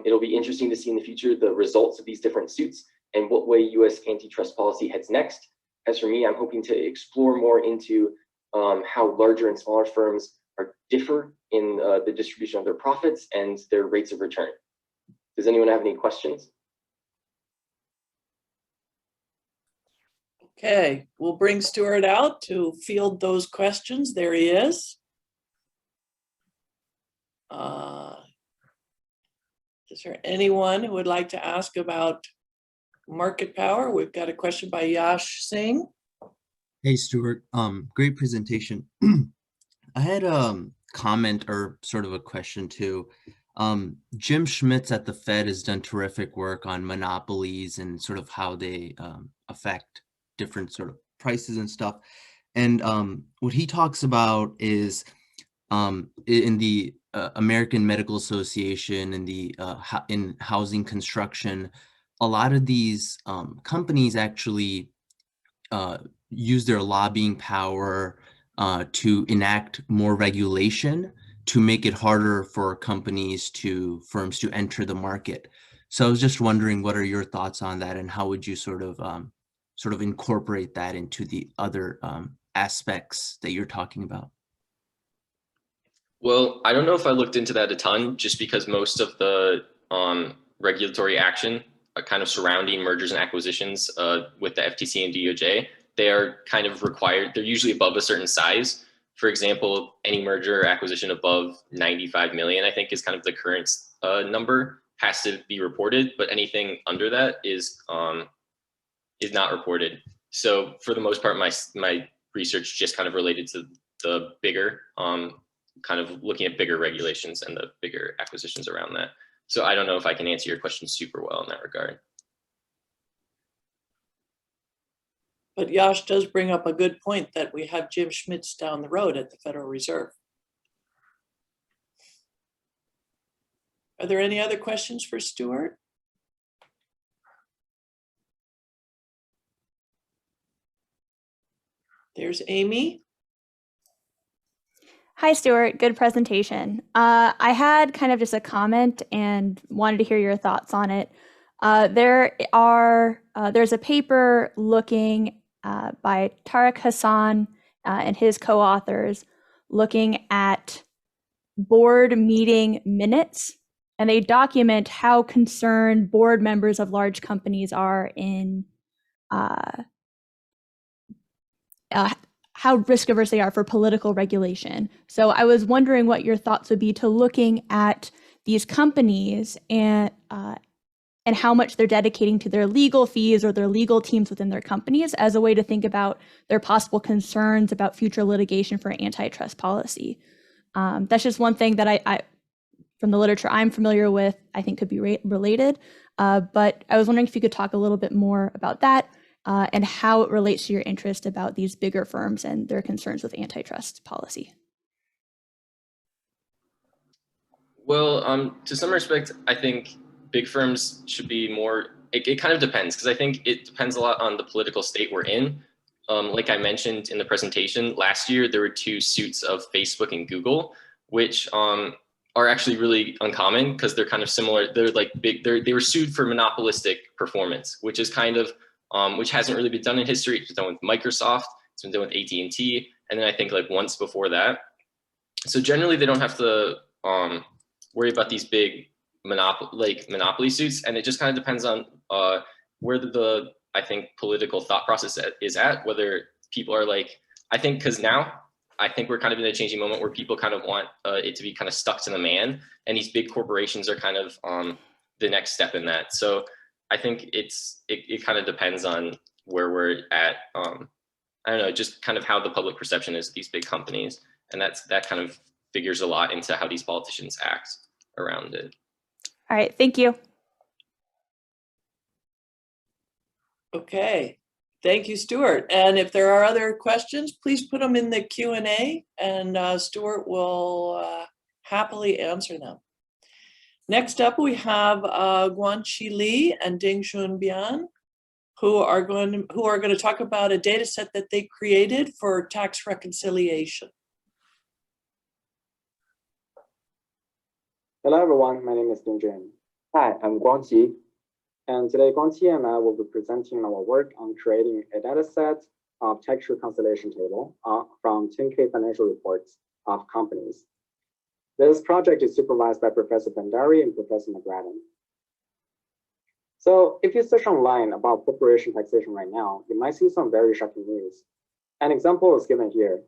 It'll be interesting to see in the future the results of these different suits and what way US antitrust policy heads next. As for me, I'm hoping to explore more into how larger and smaller firms differ in the distribution of their profits and their rates of return. Does anyone have any questions? Okay, we'll bring Stuart out to field those questions. There he is. Is there anyone who would like to ask about market power? We've got a question by Yash Singh. Hey, Stuart. Great presentation. I had a comment or sort of a question too. Jim Schmitz at the Fed has done terrific work on monopolies and sort of how they affect different sort of prices and stuff. And what he talks about is in the American Medical Association and the in housing construction, a lot of these companies actually use their lobbying power to enact more regulation to make it harder for firms to enter the market. So I was just wondering, what are your thoughts on that, and how would you sort of incorporate that into the other aspects that you're talking about? Well, I don't know if I looked into that a ton, just because most of the regulatory action kind of surrounding mergers and acquisitions with the FTC and DOJ, they are kind of required. They're usually above a certain size. For example, any merger or acquisition above 95 million, I think, is kind of the current number, has to be reported, but anything under that is not reported. So for the most part, my research just kind of related to the bigger, kind of looking at bigger regulations and the bigger acquisitions around that. So I don't know if I can answer your question super well in that regard. But Yash does bring up a good point that we have Jim Schmitz down the road at the Federal Reserve. Are there any other questions for Stuart? There's Amy. Hi, Stuart. Good presentation. I had kind of just a comment and wanted to hear your thoughts on it. There's a paper looking by Tariq Hassan and his co-authors looking at board meeting minutes, and they document how concerned board members of large companies are in how risk averse they are for political regulation. So I was wondering what your thoughts would be to looking at these companies and how much they're dedicating to their legal fees or their legal teams within their companies as a way to think about their possible concerns about future litigation for antitrust policy. That's just one thing that I from the literature I'm familiar with, I think could be related. But I was wondering if you could talk a little bit more about that and how it relates to your interest about these bigger firms and their concerns with antitrust policy. Well, to some respect, I think big firms should be more, it kind of depends, because I think it depends a lot on the political state we're in. Like I mentioned in the presentation, last year there were 2 suits of Facebook and Google, which are actually really uncommon because they're kind of similar. They're like big, they were sued for monopolistic performance, which is kind of, which hasn't really been done in history. It's been done with Microsoft, it's been done with AT&T, and then I think like once before that. So generally they don't have to worry about these big monopoly suits, and it just kind of depends on where the I think political thought process is at, whether people are like, I think, because now I think we're kind of in a changing moment where people kind of want it to be kind of stuck to the man, and these big corporations are kind of the next step in that. So I think it kind of depends on where we're at. I don't know, just kind of how the public perception is of these big companies, and that kind of figures a lot into how these politicians act around it. All right, thank you. Okay, thank you, Stuart. And if there are other questions, please put them in the Q&A and Stuart will happily answer them. Next up, we have Guanqi Li and Dingxun Bian, who are going to talk about a data set that they created for tax reconciliation. Hello, everyone. My name is Dingxun. Hi, I'm Guanqi. And today, Guanqi and I will be presenting our work on creating a data set of tax reconciliation table from 10K financial reports of companies. This project is supervised by Professor Bandari and Professor McGrattan. So if you search online about corporation taxation right now, you might see some very shocking news. An example is given here.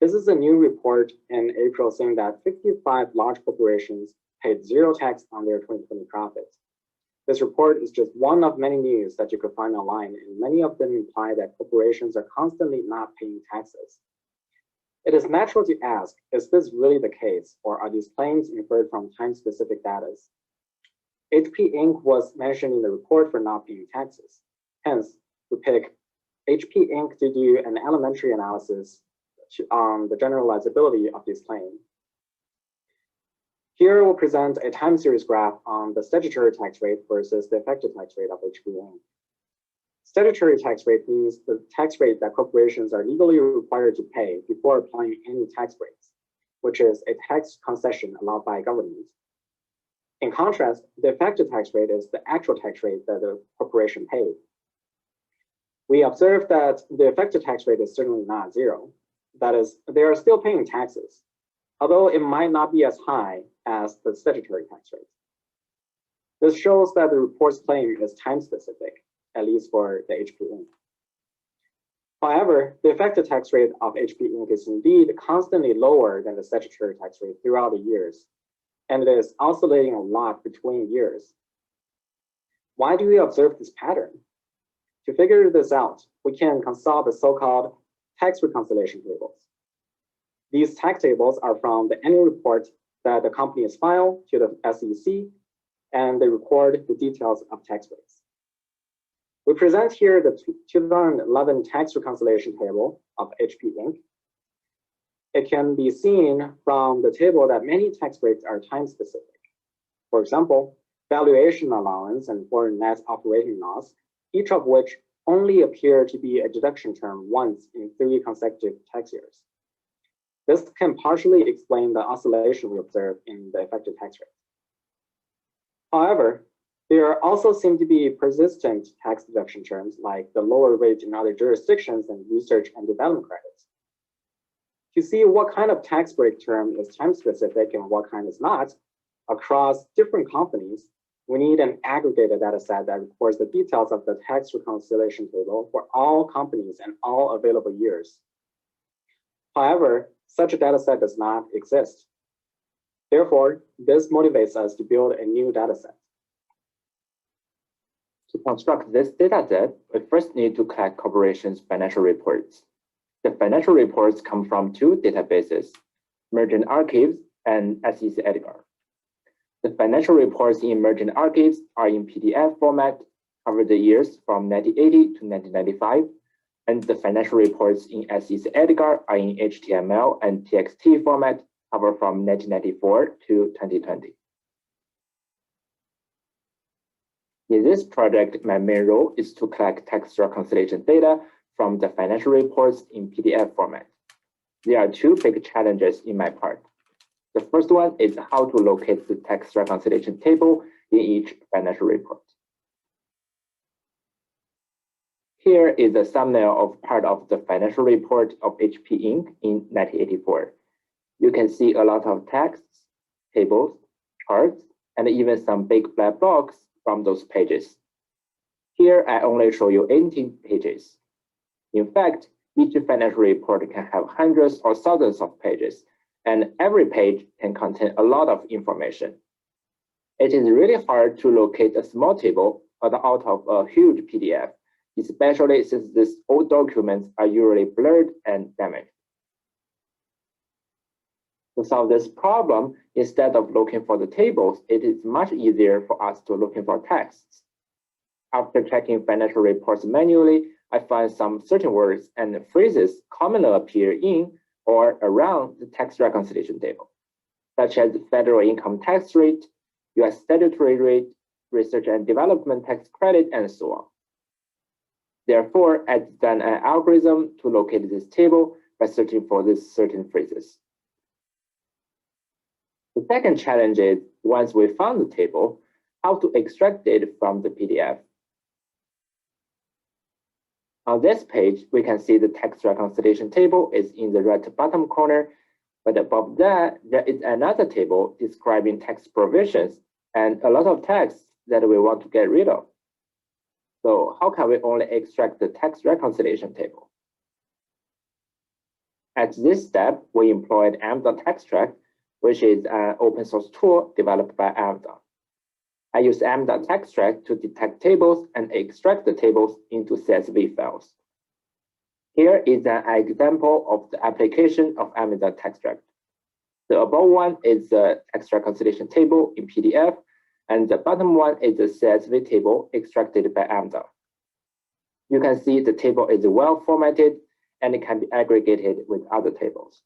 This is a new report in April saying that 55 large corporations paid zero tax on their 2020 profits. This report is just one of many news that you could find online, and many of them imply that corporations are constantly not paying taxes. It is natural to ask, is this really the case, or are these claims inferred from time-specific data? HP Inc. was mentioned in the report for not paying taxes. Hence, we pick HP Inc. to do an elementary analysis on the generalizability of this claim. Here we'll present a time series graph on the statutory tax rate versus the effective tax rate of HP Inc. Statutory tax rate means the tax rate that corporations are legally required to pay before applying any tax breaks, which is a tax concession allowed by government. In contrast, the effective tax rate is the actual tax rate that the corporation paid. We observe that the effective tax rate is certainly not zero. That is, they are still paying taxes, although it might not be as high as the statutory tax rate. This shows that the report's claim is time-specific, at least for the HP Inc. However, the effective tax rate of HP Inc. is indeed constantly lower than the statutory tax rate throughout the years, and it is oscillating a lot between years. Why do we observe this pattern? To figure this out, we can consult the so-called tax reconciliation tables. These tax tables are from the annual report that the company has filed to the SEC, and they record the details of tax rates. We present here the 2011 tax reconciliation table of HP Inc. It can be seen from the table that many tax rates are time-specific. For example, valuation allowance and foreign net operating loss, each of which only appear to be a deduction term once in 3 consecutive tax years. This can partially explain the oscillation we observe in the effective tax rate. However, there also seem to be persistent tax deduction terms like the lower rate in other jurisdictions and research and development credits. To see what kind of tax break term is time-specific and what kind is not, across different companies, we need an aggregated data set that records the details of the tax reconciliation table for all companies and all available years. However, such a data set does not exist. Therefore, this motivates us to build a new data set. To construct this data set, we first need to collect corporations' financial reports. The financial reports come from 2 databases, Merchant Archives and SEC Edgar. The financial reports in Merchant Archives are in PDF format, cover the years from 1980 to 1995, and the financial reports in SEC Edgar are in HTML and TXT format, cover from 1994 to 2020. In this project, my main role is to collect tax reconciliation data from the financial reports in PDF format. There are 2 big challenges in my part. The first one is how to locate the tax reconciliation table in each financial report. Here is a thumbnail of part of the financial report of HP Inc. in 1984. You can see a lot of texts, tables, charts, and even some big black blocks from those pages. Here, I only show you 18 pages. In fact, each financial report can have hundreds or thousands of pages, and every page can contain a lot of information. It is really hard to locate a small table out of a huge PDF, especially since these old documents are usually blurred and damaged. To solve this problem, instead of looking for the tables, it is much easier for us to looking for texts. After checking financial reports manually, I find some certain words and phrases commonly appear in or around the tax reconciliation table, such as federal income tax rate, US statutory rate, research and development tax credit, and so on. Therefore, I designed an algorithm to locate this table by searching for these certain phrases. The second challenge is, once we found the table, how to extract it from the PDF. On this page, we can see the tax reconciliation table is in the right bottom corner, but above that, there is another table describing tax provisions and a lot of text that we want to get rid of. So how can we only extract the tax reconciliation table? At this step, we employed m.textract, which is an open source tool developed by Abram. I use m.textract to detect tables and extract the tables into CSV files. Here is an example of the application of m.textract. The above one is the tax reconciliation table in PDF, and the bottom one is the CSV table extracted by Abram. You can see the table is well formatted and it can be aggregated with other tables.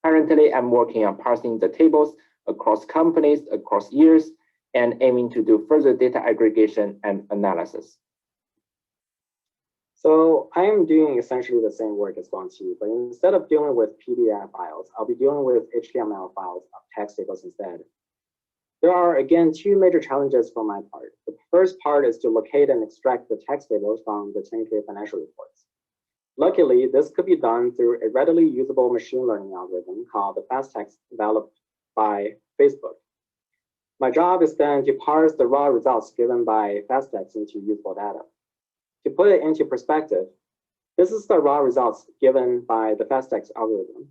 Currently, I'm working on parsing the tables across companies, across years, and aiming to do further data aggregation and analysis. So I am doing essentially the same work as Guangqi, but instead of dealing with PDF files, I'll be dealing with HTML files of text tables instead. There are, again, two major challenges for my part. The first part is to locate and extract the text tables from the 10K financial reports. Luckily, this could be done through a readily usable machine learning algorithm called the FastText, developed by Facebook. My job is then to parse the raw results given by FastText into usable data. To put it into perspective, this is the raw results given by the FastText algorithm.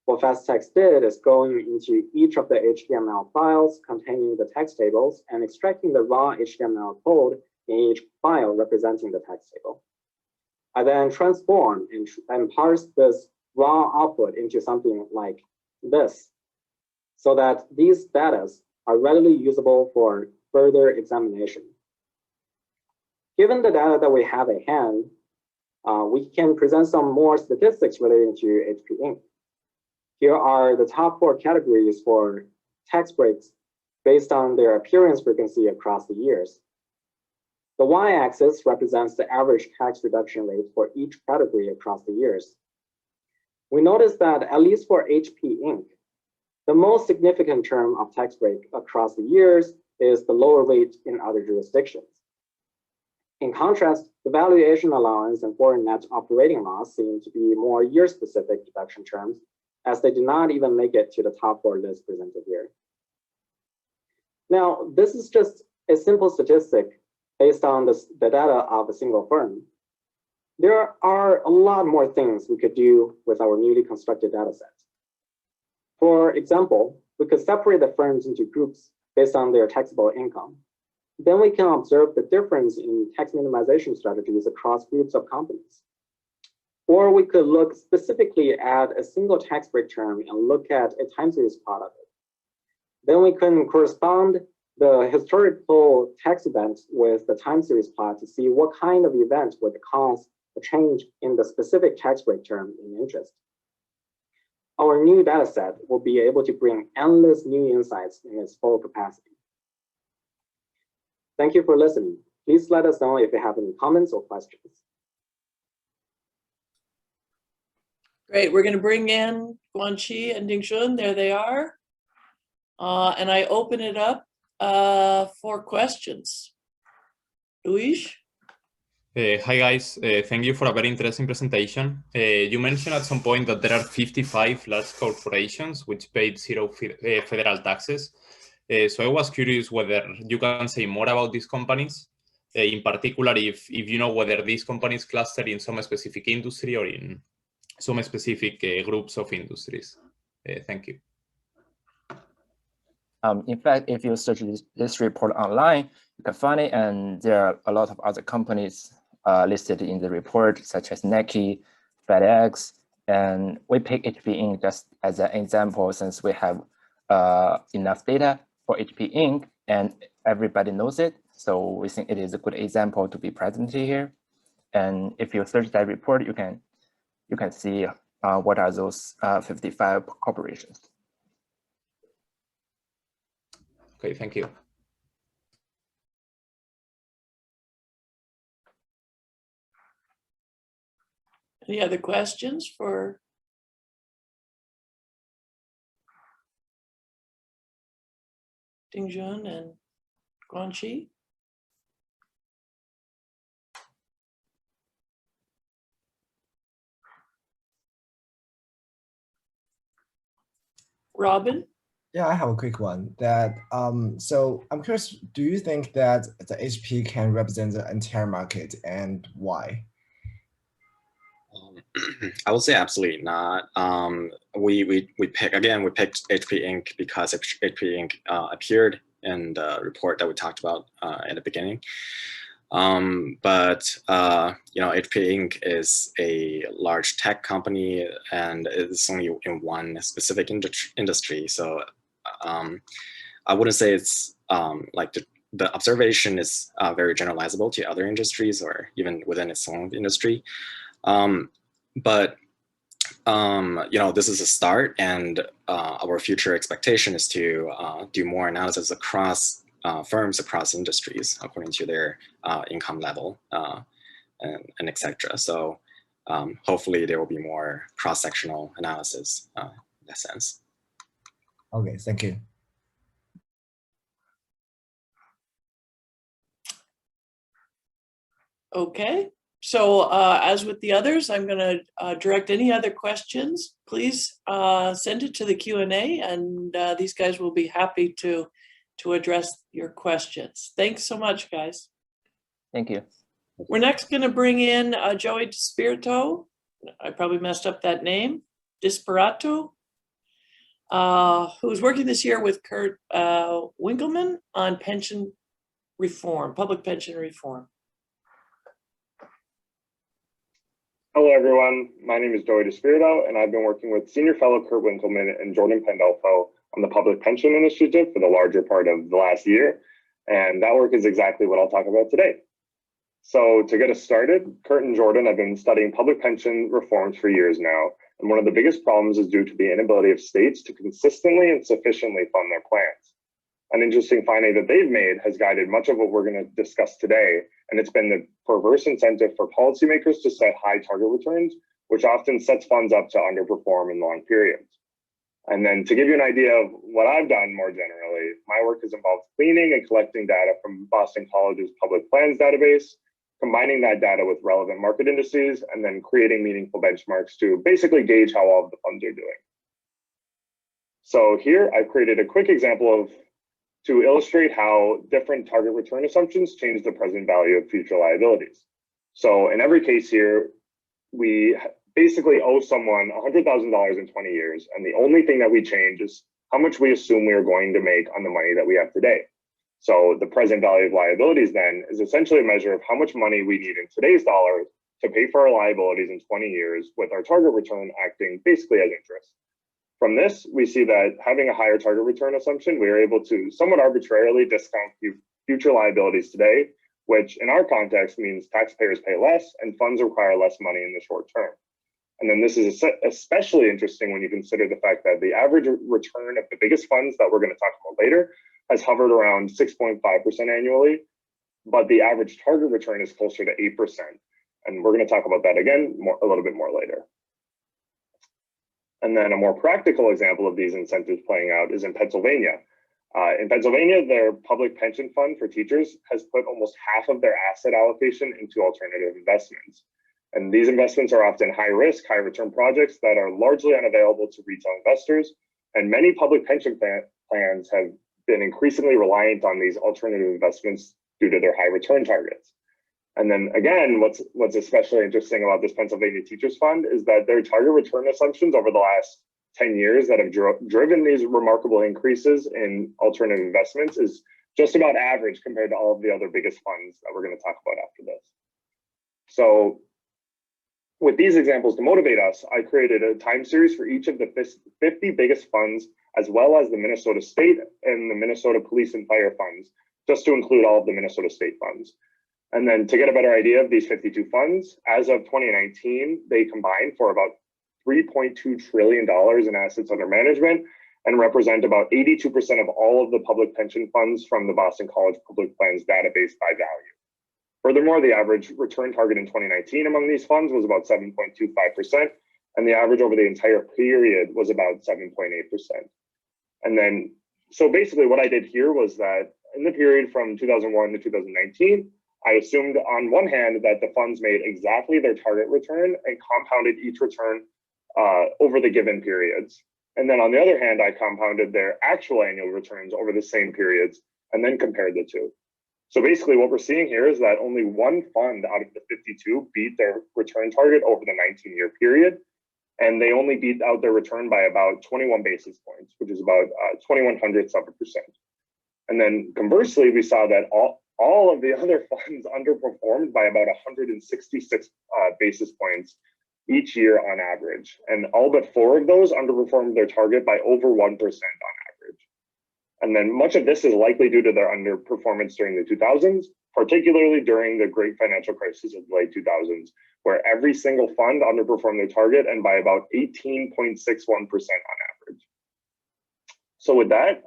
What FastText did is going into each of the HTML files containing the text tables and extracting the raw HTML code in each file representing the text table. I then transform and parse this raw output into something like this, so that these data are readily usable for further examination. Given the data that we have at hand, we can present some more statistics relating to HP Inc. Here are the top 4 categories for tax breaks based on their appearance frequency across the years. The y-axis represents the average tax reduction rate for each category across the years. We notice that, at least for HP Inc., the most significant term of tax break across the years is the lower rate in other jurisdictions. In contrast, the valuation allowance and foreign net operating loss seem to be more year-specific deduction terms, as they do not even make it to the top 4 list presented here. Now, this is just a simple statistic based on the data of a single firm. There are a lot more things we could do with our newly constructed data set. For example, we could separate the firms into groups based on their taxable income. Then we can observe the difference in tax minimization strategies across groups of companies. Or we could look specifically at a single tax break term and look at a time series plot of it. Then we can correspond the historical tax event with the time series plot to see what kind of event would cause a change in the specific tax break term in interest. Our new data set will be able to bring endless new insights in its full capacity. Thank you for listening. Please let us know if you have any comments or questions. Great, we're going to bring in Guangqi and Dingxun. There they are. And I open it up for questions. Luis? Hi guys, thank you for a very interesting presentation. You mentioned at some point that there are 55 large corporations which paid 0 federal taxes. So I was curious whether you can say more about these companies, in particular if you know whether these companies cluster in some specific industry or in some specific groups of industries. Thank you. In fact, if you search this report online, you can find it, and there are a lot of other companies listed in the report, such as Nike, FedEx, And we pick HP Inc. just as an example since we have enough data for HP Inc. and everybody knows it. So we think it is a good example to be present here. And if you search that report, you can see what are those 55 corporations. Okay, thank you. Any other questions for Dingjun and Guanxi? Robin? Yeah, I have a quick one. So I'm curious, do you think that the HP can represent the entire market, and why? I would say absolutely not. We picked HP Inc. because HP Inc. Appeared in the report that we talked about in the beginning. But HP Inc. is a large tech company and it's only in one specific industry. So I wouldn't say it's like the observation is very generalizable to other industries or even within its own industry. But this is a start, and our future expectation is to do more analysis across firms, across industries, according to their income level and etc. So hopefully there will be more cross-sectional analysis in that sense. Okay, thank you. Okay, so as with the others, I'm going to direct any other questions. Please send it to the Q&A, and these guys will be happy to address your questions. Thanks so much, guys. Thank you. We're next going to bring in Joey Dispirito. I probably messed up that name. Disperato, who's working this year with Kurt Winkleman on pension reform, public pension reform. Hello, everyone. My name is Joey Dispirito, and I've been working with Senior Fellow Kurt Winkleman and Jordan Pandolfo on the Public Pension Initiative for the larger part of the last year. And that work is exactly what I'll talk about today. So to get us started, Kurt and Jordan have been studying public pension reforms for years now. And one of the biggest problems is due to the inability of states to consistently and sufficiently fund their plans. An interesting finding that they've made has guided much of what we're going to discuss today, and it's been the perverse incentive for policymakers to set high target returns, which often sets funds up to underperform in long periods. And then to give you an idea of what I've done more generally, my work has involved cleaning and collecting data from Boston College's public plans database, combining that data with relevant market indices, and then creating meaningful benchmarks to basically gauge how all of the funds are doing. So here I've created a quick example to illustrate how different target return assumptions change the present value of future liabilities. So in every case here, we basically owe someone $100,000 in 20 years, and the only thing that we change is how much we assume we are going to make on the money that we have today. So the present value of liabilities then is essentially a measure of how much money we need in today's dollars to pay for our liabilities in 20 years, with our target return acting basically as interest. From this, we see that having a higher target return assumption, we are able to somewhat arbitrarily discount future liabilities today, which in our context means taxpayers pay less and funds require less money in the short term. And then this is especially interesting when you consider the fact that the average return of the biggest funds that we're going to talk about later has hovered around 6.5% annually, but the average target return is closer to 8%. And we're going to talk about that again a little bit more later. And then a more practical example of these incentives playing out is in Pennsylvania. In Pennsylvania, their public pension fund for teachers has put almost half of their asset allocation into alternative investments. And these investments are often high risk, high return projects that are largely unavailable to retail investors. And many public pension plans have been increasingly reliant on these alternative investments due to their high return targets. And then again, what's especially interesting about this Pennsylvania Teachers Fund is that their target return assumptions over the last 10 years that have driven these remarkable increases in alternative investments is just about average compared to all of the other biggest funds that we're going to talk about after this. So with these examples to motivate us, I created a time series for each of the 50 biggest funds, as well as the Minnesota State and the Minnesota Police and Fire funds, just to include all of the Minnesota State funds. And then to get a better idea of these 52 funds, as of 2019, they combined for about $3.2 trillion in assets under management and represent about 82% of all of the public pension funds from the Boston College Public Plans database by value. Furthermore, the average return target in 2019 among these funds was about 7.25%, and the average over the entire period was about 7.8%. And then, so basically what I did here was that in the period from 2001 to 2019, I assumed on one hand that the funds made exactly their target return and compounded each return over the given periods. And then on the other hand, I compounded their actual annual returns over the same periods and then compared the two. So basically what we're seeing here is that only one fund out of the 52 beat their return target over the 19-year period. And they only beat out their return by about 21 basis points, which is about 0.21 of a percent. And then conversely, we saw that all of the other funds underperformed by about 166 basis points each year on average. And all but 4 of those underperformed their target by over 1% on average. And then much of this is likely due to their underperformance during the 2000s, particularly during the great financial crisis of the late 2000s, where every single fund underperformed their target and by about 18.61% on average. So with that,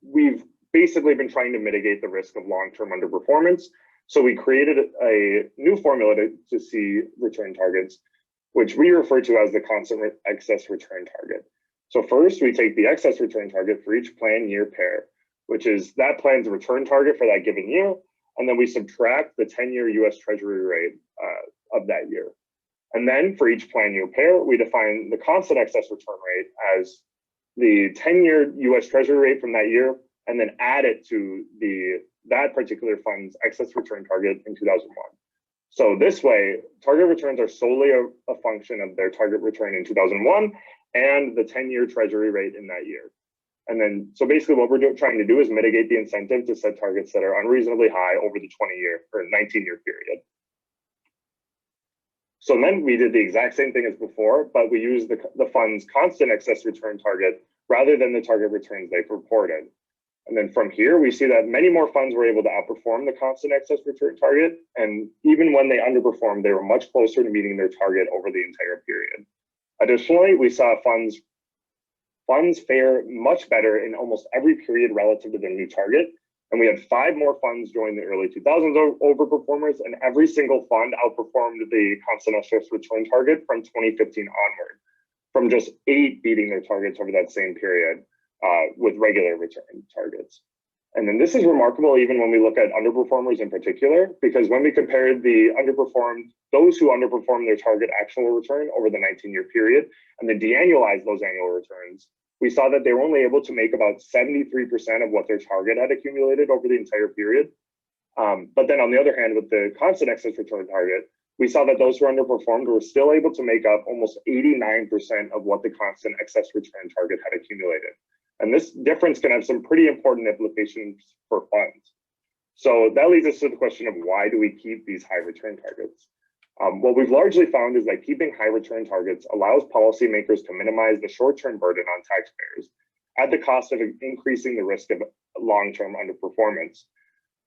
we've basically been trying to mitigate the risk of long-term underperformance. So we created a new formula to see return targets, which we refer to as the constant excess return target. So first, we take the excess return target for each plan year pair, which is that plan's return target for that given year, and then we subtract the 10-year US Treasury rate of that year. And then for each plan year pair, we define the constant excess return rate as the 10-year US Treasury rate from that year, and then add it to that particular fund's excess return target in 2001. So this way, target returns are solely a function of their target return in 2001 and the 10-year Treasury rate in that year. And then, so basically what we're trying to do is mitigate the incentive to set targets that are unreasonably high over the 20-year or 19-year period. So then we did the exact same thing as before, but we used the fund's constant excess return target rather than the target returns they've reported. And then from here, we see that many more funds were able to outperform the constant excess return target. And even when they underperformed, they were much closer to meeting their target over the entire period. Additionally, we saw funds fare much better in almost every period relative to their new target. And we had 5 more funds join the early 2000s overperformers, and every single fund outperformed the constant excess return target from 2015 onward, from just 8 beating their targets over that same period. With regular return targets. And then this is remarkable even when we look at underperformers in particular, because when we compared those who underperformed their target actual return over the 19-year period, and then de-annualized those annual returns, we saw that they were only able to make about 73% of what their target had accumulated over the entire period. But then on the other hand, with the constant excess return target, we saw that those who underperformed were still able to make up almost 89% of what the constant excess return target had accumulated. And this difference can have some pretty important implications for funds. So that leads us to the question of why do we keep these high return targets? What we've largely found is that keeping high return targets allows policymakers to minimize the short-term burden on taxpayers at the cost of increasing the risk of long-term underperformance.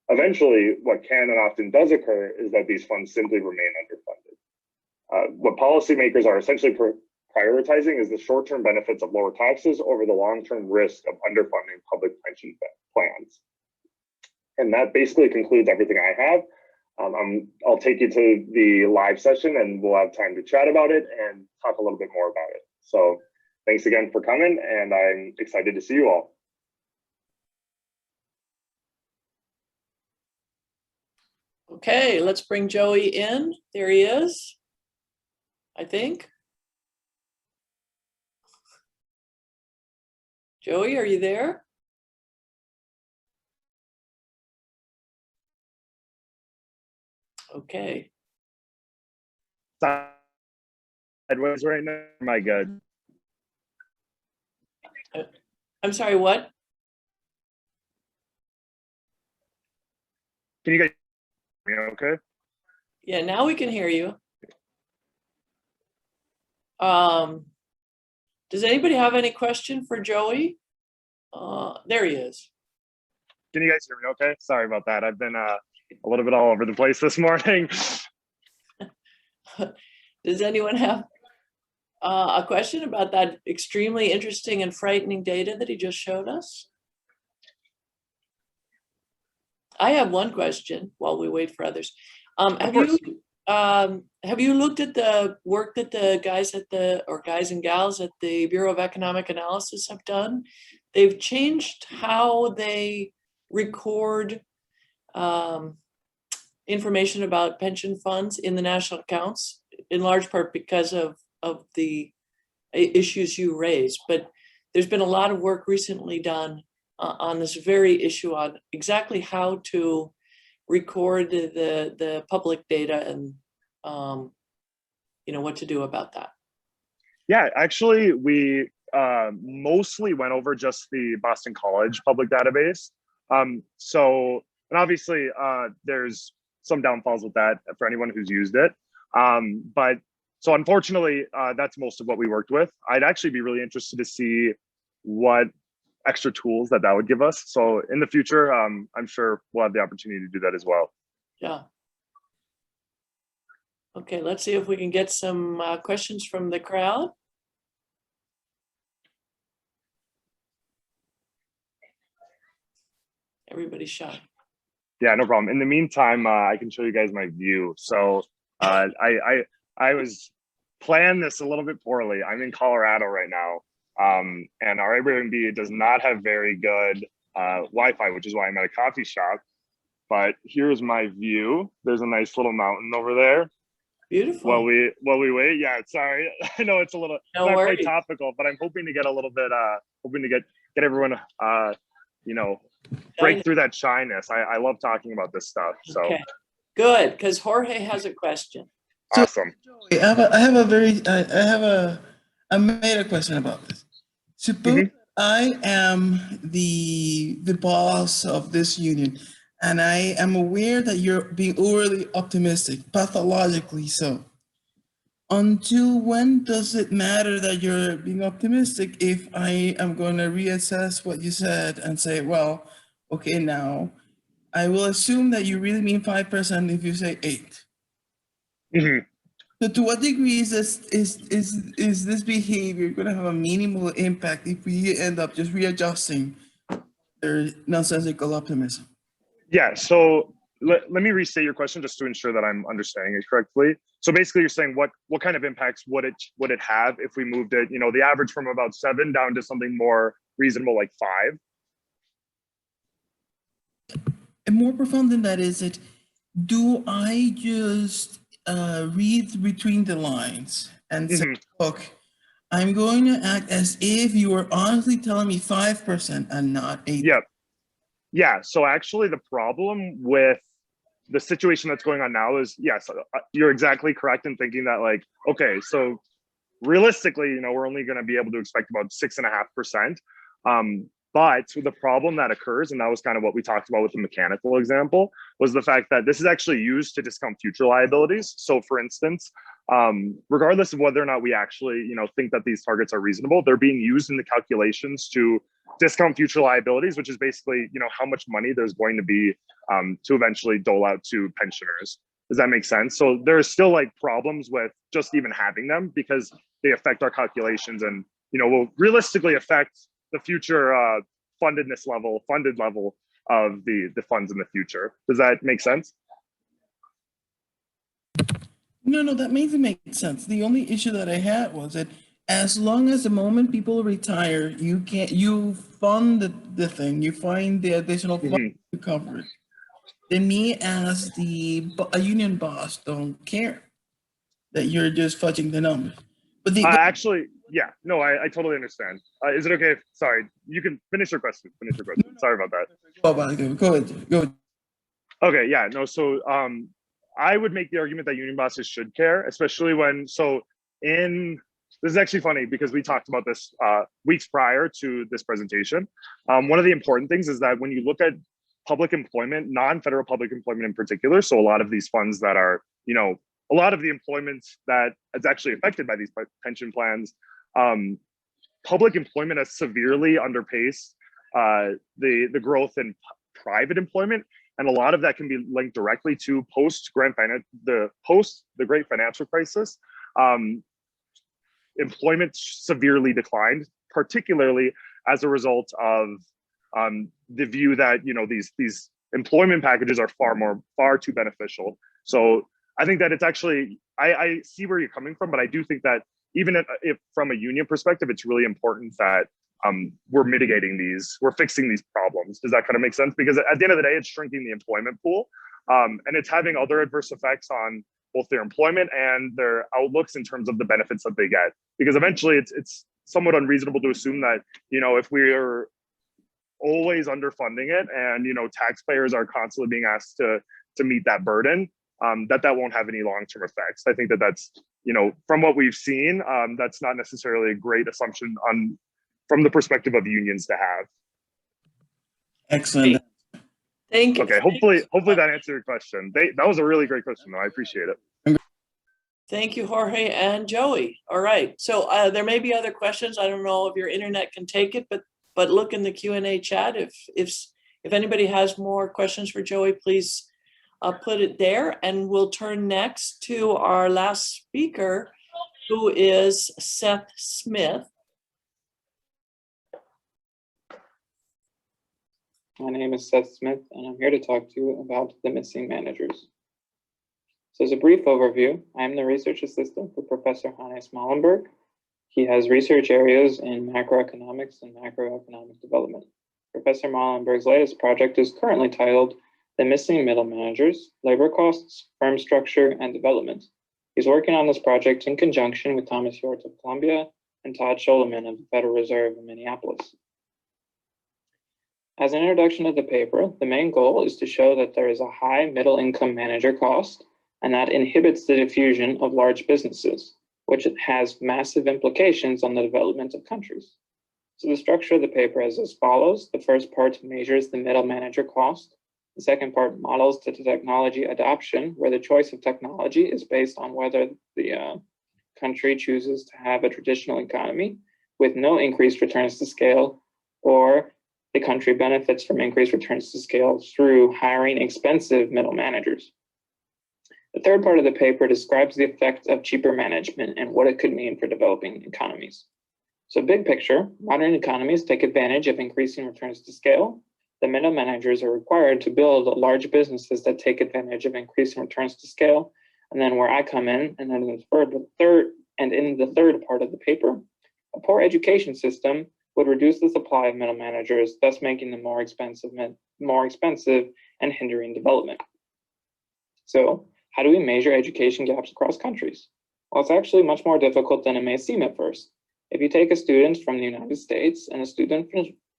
Eventually, what can and often does occur is that these funds simply remain underfunded. What policymakers are essentially prioritizing is the short-term benefits of lower taxes over the long-term risk of underfunding public pension plans. And that basically concludes everything I have. I'll take you to the live session and we'll have time to chat about it and talk a little bit more about it. So thanks again for coming, and I'm excited to see you all. Okay, let's bring Joey in. There he is, I think. Joey, are you there? Okay. Sideways right now. Am I good? I'm sorry, what? Can you guys hear me okay? Yeah, now we can hear you. Does anybody have any question for Joey? There he is. Can you guys hear me okay? Sorry about that. I've been a little bit all over the place this morning. Does anyone have a question about that extremely interesting and frightening data that he just showed us? I have one question while we wait for others. Have you looked at the work that the guys and gals at the Bureau of Economic Analysis have done? They've changed how they record information about pension funds in the national accounts, in large part because of the issues you raised. But there's been a lot of work recently done on this very issue on exactly how to record the public data and what to do about that. Yeah, actually, we mostly went over just the Boston College public database. And obviously, there's some downfalls with that for anyone who's used it. So unfortunately, that's most of what we worked with. I'd actually be really interested to see what extra tools that would give us. So in the future, I'm sure we'll have the opportunity to do that as well. Yeah. Okay, let's see if we can get some questions from the crowd. Everybody's shy. Yeah, no problem. In the meantime, I can show you guys my view. So I was planned this a little bit poorly. I'm in Colorado right now, and our Airbnb does not have very good Wi-Fi, which is why I'm at a coffee shop. But here's my view. There's a nice little mountain over there. Beautiful. While we wait, yeah. Sorry, I know it's a little not quite topical, but I'm hoping to get a little bit, hoping to get everyone, break through that shyness. I love talking about this stuff. So okay. Good, because Jorge has a question. Awesome. I made a question about this. Suppose I am the boss of this union, and I am aware that you're being overly optimistic, pathologically so. Until when does it matter that you're being optimistic if I am going to reassess what you said and say, well, okay, now I will assume that you really mean 5% if you say 8. So to what degree is this behavior going to have a minimal impact if we end up just readjusting their nonsensical optimism? Yeah, so let me restate your question just to ensure that I'm understanding it correctly. So basically you're saying what kind of impacts would it have if we moved it, the average from about 7 down to something more reasonable like 5? And more profound than that, is it, do I just read between the lines and say, look, I'm going to act as if you were honestly telling me 5% and not 8%? Yeah, so actually the problem with the situation that's going on now is, yes, you're exactly correct in thinking that, like, okay, so realistically, we're only going to be able to expect about 6.5%. But the problem that occurs, and that was kind of what we talked about with the mechanical example, was the fact that this is actually used to discount future liabilities. So for instance, regardless of whether or not we actually, think that these targets are reasonable, they're being used in the calculations to discount future liabilities, which is basically, how much money there's going to be to eventually dole out to pensioners. Does that make sense? So there's still like problems with just even having them because they affect our calculations and, will realistically affect the future funded level of the funds in the future. Does that make sense? No, that makes sense. The only issue that I had was that as long as the moment people retire, you fund the thing, you find the additional funds to cover it. Then me as a union boss don't care that you're just fudging the numbers. But actually, yeah, no, I totally understand. Is it okay? Sorry, you can finish your question. Sorry about that. Go ahead. Okay, yeah, no, so I would make the argument that union bosses should care, especially this is actually funny because we talked about this weeks prior to this presentation. One of the important things is that when you look at public employment, non-federal public employment in particular, so a lot of these funds that are, a lot of the employment that is actually affected by these pension plans, public employment has severely underpaced the growth in private employment, and a lot of that can be linked directly to the Great Financial Crisis. Employment severely declined, particularly as a result of the view that these employment packages are far too beneficial. So I think that it's actually, I see where you're coming from, but I do think that even if from a union perspective, it's really important that we're fixing these problems. Does that kind of make sense? Because at the end of the day, it's shrinking the employment pool, and it's having other adverse effects on both their employment and their outlooks in terms of the benefits that they get. Because eventually it's somewhat unreasonable to assume that, if we are always underfunding it and, taxpayers are constantly being asked to meet that burden, that won't have any long-term effects. I think that's, from what we've seen, that's not necessarily a great assumption from the perspective of unions to have. Excellent. Thank you. Okay, hopefully that answered your question. That was a really great question, though. I appreciate it. Thank you, Jorge and Joey. All right, so there may be other questions. I don't know if your internet can take it, but look in the Q&A chat. If anybody has more questions for Joey, please put it there, and we'll turn next to our last speaker, who is Seth Smith. My name is Seth Smith, and I'm here to talk to you about the missing managers. So as a brief overview, I'm the research assistant for Professor Hannes Mallenberg. He has research areas in macroeconomics and macroeconomic development. Professor Mallenberg's latest project is currently titled The Missing Middle Managers, Labor Costs, Firm Structure, and Development. He's working on this project in conjunction with Thomas Hjort of Columbia and Todd Scholleman of the Federal Reserve in Minneapolis. As an introduction to the paper, the main goal is to show that there is a high middle income manager cost, and that inhibits the diffusion of large businesses, which has massive implications on the development of countries. So the structure of the paper is as follows. The first part measures the middle manager cost. The second part models the technology adoption, where the choice of technology is based on whether the country chooses to have a traditional economy with no increased returns to scale, or the country benefits from increased returns to scale through hiring expensive middle managers. The third part of the paper describes the effect of cheaper management and what it could mean for developing economies. So big picture, modern economies take advantage of increasing returns to scale. The middle managers are required to build large businesses that take advantage of increasing returns to scale. And then where I come in, and then in the third part of the paper, a poor education system would reduce the supply of middle managers, thus making them more expensive and hindering development. So how do we measure education gaps across countries? Well, it's actually much more difficult than it may seem at first. If you take a student from the United States and a student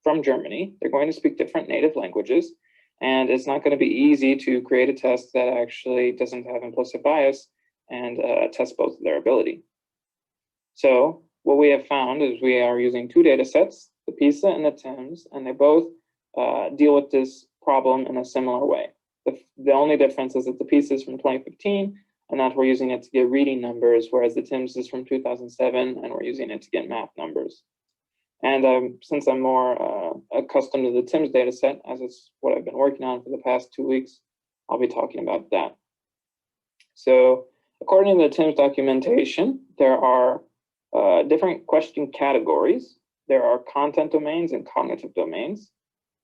from Germany, they're going to speak different native languages, and it's not going to be easy to create a test that actually doesn't have implicit bias and test both of their ability. So what we have found is we are using two data sets, the PISA and the TIMSS, and they both deal with this problem in a similar way. The only difference is that the PISA is from 2015, and that we're using it to get reading numbers, whereas the TIMSS is from 2007, and we're using it to get math numbers. And since I'm more accustomed to the TIMSS data set, as it's what I've been working on for the past 2 weeks, I'll be talking about that. So according to the TIMSS documentation, there are different question categories. There are content domains and cognitive domains,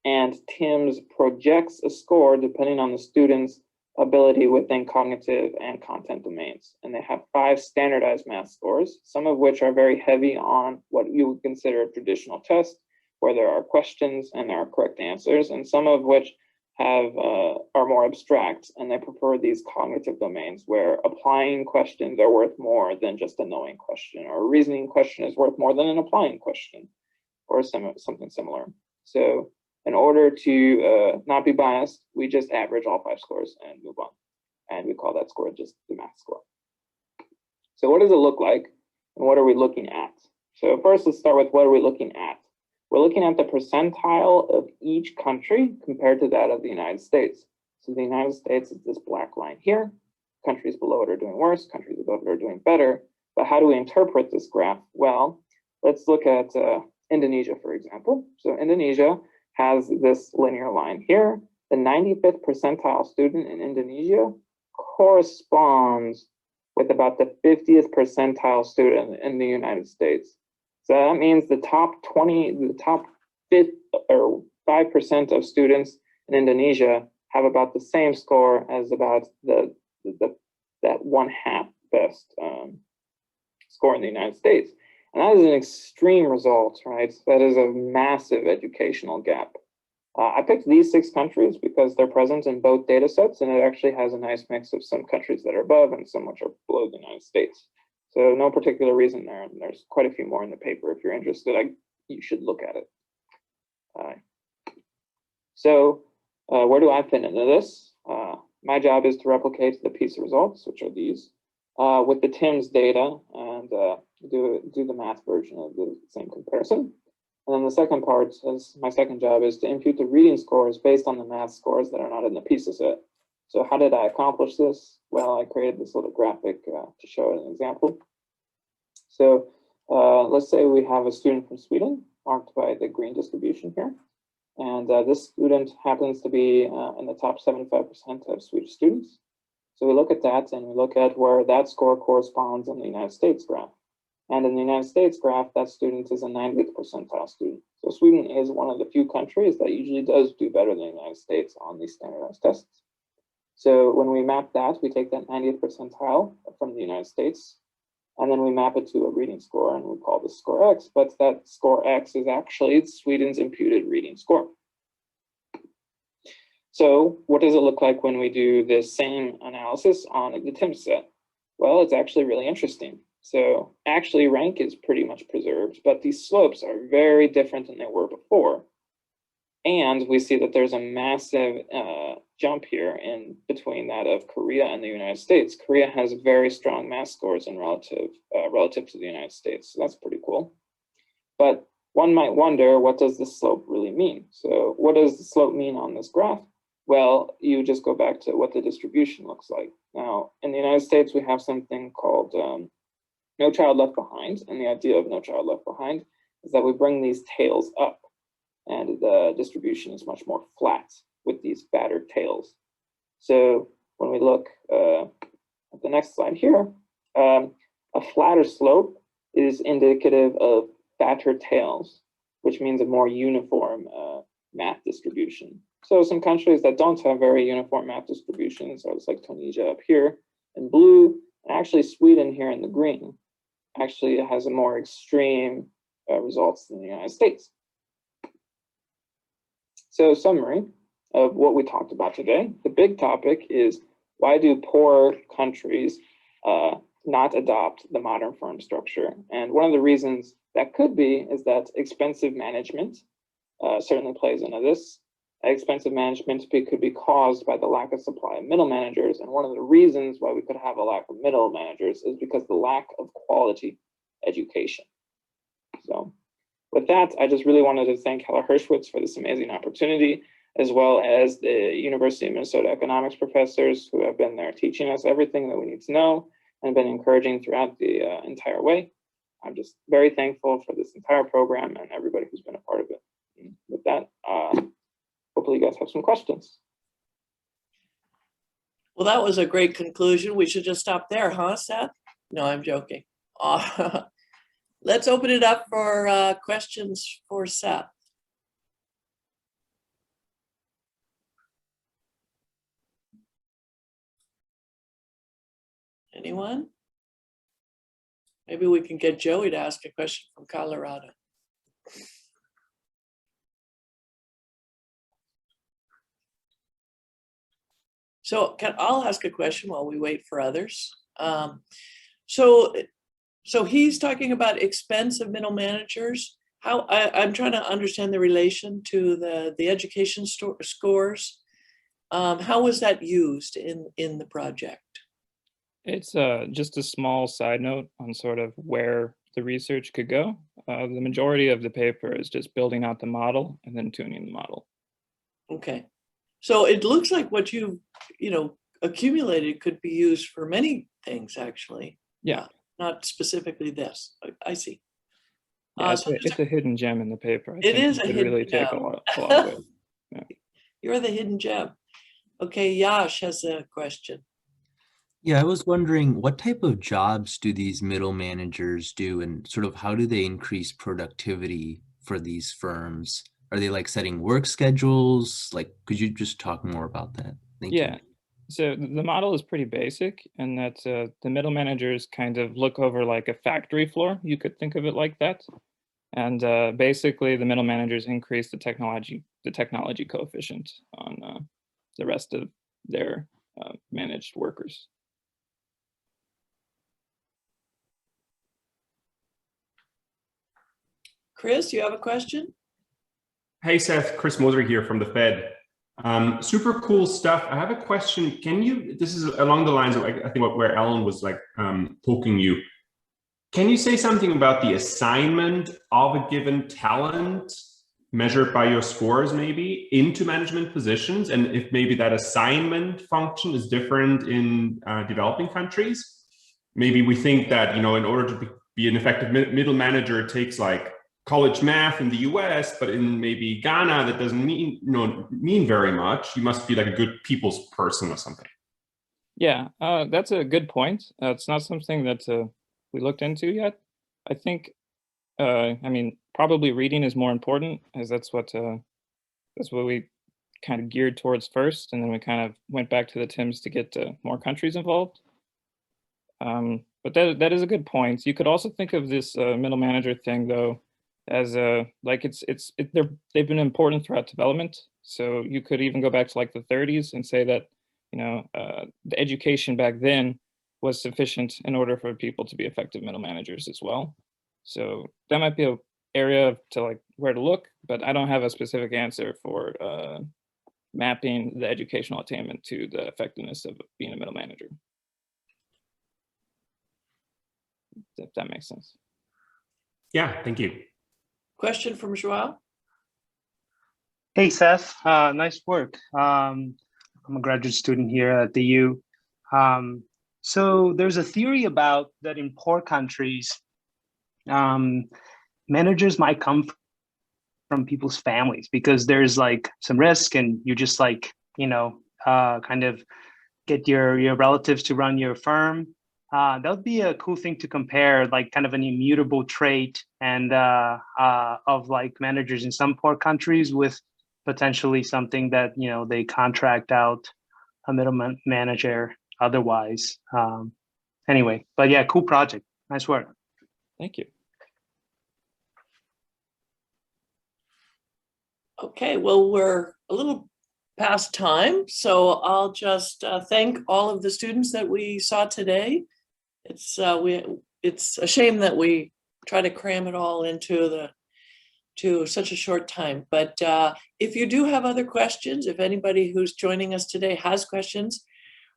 and TIMSS projects a score depending on the student's ability within cognitive and content domains. And they have 5 standardized math scores, some of which are very heavy on what you would consider a traditional test, where there are questions and there are correct answers, and some of which are more abstract, and they prefer these cognitive domains where applying questions are worth more than just a knowing question, or a reasoning question is worth more than an applying question, or something similar. So in order to not be biased, we just average all 5 scores and move on. And we call that score just the math score. So what does it look like, and what are we looking at? So first, let's start with what are we looking at? We're looking at the percentile of each country compared to that of the United States. So the United States is this black line here. countries below it are doing worse, countries above it are doing better. But how do we interpret this graph? Well, let's look at Indonesia, for example. So Indonesia has this linear line here. The 95th percentile student in Indonesia corresponds with about the 50th percentile student in the United States. So that means the top 5% of students in Indonesia have about the same score as about that 1/2 best score in the United States. And that is an extreme result, right? That is a massive educational gap. I picked these 6 countries because they're present in both data sets, and it actually has a nice mix of some countries that are above and some which are below the United States. So no particular reason there. And there's quite a few more in the paper. If you're interested, you should look at it. Where do I fit into this? My job is to replicate the PISA results, which are these, with the TIMSS data and do the math version of the same comparison. And then the second part is my second job is to impute the reading scores based on the math scores that are not in the PISA set. So how did I accomplish this? Well, I created this little graphic to show an example. So let's say we have a student from Sweden marked by the green distribution here. And this student happens to be in the top 75% of Swedish students. So we look at that and we look at where that score corresponds in the United States graph. And in the United States graph, that student is a 90th percentile student. So Sweden is one of the few countries that usually does do better than the United States on these standardized tests. So when we map that, we take that 90th percentile from the United States, and then we map it to a reading score, and we call this score X, but that score X is actually Sweden's imputed reading score. So what does it look like when we do the same analysis on the TIMSS set? Well, it's actually really interesting. So actually rank is pretty much preserved, but these slopes are very different than they were before. And we see that there's a massive jump here in between that of Korea and the United States. Korea has very strong math scores in relative to the United States. So that's pretty cool. But one might wonder, what does the slope really mean? So what does the slope mean on this graph? Well, you just go back to what the distribution looks like. Now, in the United States, we have something called No Child Left Behind. And the idea of No Child Left Behind is that we bring these tails up, and the distribution is much more flat with these battered tails. So when we look at the next slide here, a flatter slope is indicative of fatter tails, which means a more uniform math distribution. So some countries that don't have very uniform math distributions are like Tunisia up here in blue, and actually Sweden here in the green actually has a more extreme results than the United States. So summary of what we talked about today. The big topic is, why do poor countries not adopt the modern firm structure? And one of the reasons that could be is that expensive management certainly plays into this. Expensive management could be caused by the lack of supply of middle managers. And one of the reasons why we could have a lack of middle managers is because the lack of quality education. So with that, I just really wanted to thank Heller-Hurwicz for this amazing opportunity, as well as the University of Minnesota economics professors who have been there teaching us everything that we need to know and been encouraging throughout the entire way. I'm just very thankful for this entire program and everybody who's been a part of it. And with that, hopefully you guys have some questions. Well, that was a great conclusion. We should just stop there, huh, Seth? No, I'm joking. Let's open it up for questions for Seth. Anyone? Maybe we can get Joey to ask a question from Colorado. So I'll ask a question while we wait for others. So he's talking about expensive middle managers. I'm trying to understand the relation to the education scores. How was that used in the project? It's just a small side note on sort of where the research could go. The majority of the paper is just building out the model and then tuning the model. Okay. So it looks like what accumulated could be used for many things, actually. Yeah. Not specifically this. I see. Yeah, So it's a hidden gem in the paper. I it think is you a could hidden really take gem. a lot of it. Yeah. You're the hidden gem. Okay, Yash has a question. Yeah, I was wondering what type of jobs do these middle managers do, and sort of how do they increase productivity for these firms? Are they like setting work schedules? Like, could you just talk more about that? Thank you. Yeah. So the model is pretty basic, and that the middle managers kind of look over like a factory floor. You could think of it like that. And basically, the middle managers increase the technology coefficient on the rest of their managed workers. Chris, you have a question? Hey, Seth, Chris Moser here from the Fed. Super cool stuff. I have a question. This is along the lines of, I think, where Ellen was like poking you. Can you say something about the assignment of a given talent measured by your scores maybe into management positions, and if maybe that assignment function is different in developing countries? Maybe we think that, in order to be an effective middle manager, it takes like college math in the US, but in maybe Ghana, that doesn't mean very much. You must be like a good people's person or something. Yeah, that's a good point. It's not something that we looked into yet. I think, I mean, probably reading is more important, as that's what we kind of geared towards first, and then we kind of went back to the TIMS to get more countries involved. But that is a good point. You could also think of this middle manager thing, though, as like they've been important throughout development. So you could even go back to like the 30s and say that the education back then was sufficient in order for people to be effective middle managers as well. So that might be an area to like where to look, but I don't have a specific answer for mapping the educational attainment to the effectiveness of being a middle manager. If that makes sense. Yeah, thank you. Question from Joao. Hey, Seth, nice work. I'm a graduate student here at the U. So there's a theory about that in poor countries, managers might come from people's families because there's like some risk, and you just like, kind of get your relatives to run your firm. That would be a cool thing to compare, like kind of an immutable trait and of like managers in some poor countries with potentially something that, they contract out a middle manager otherwise. Anyway, but yeah, cool project. Nice work. Thank you. Okay, well, we're a little past time, so I'll just thank all of the students that we saw today. It's a shame that we try to cram it all into such a short time. But if you do have other questions, if anybody who's joining us today has questions,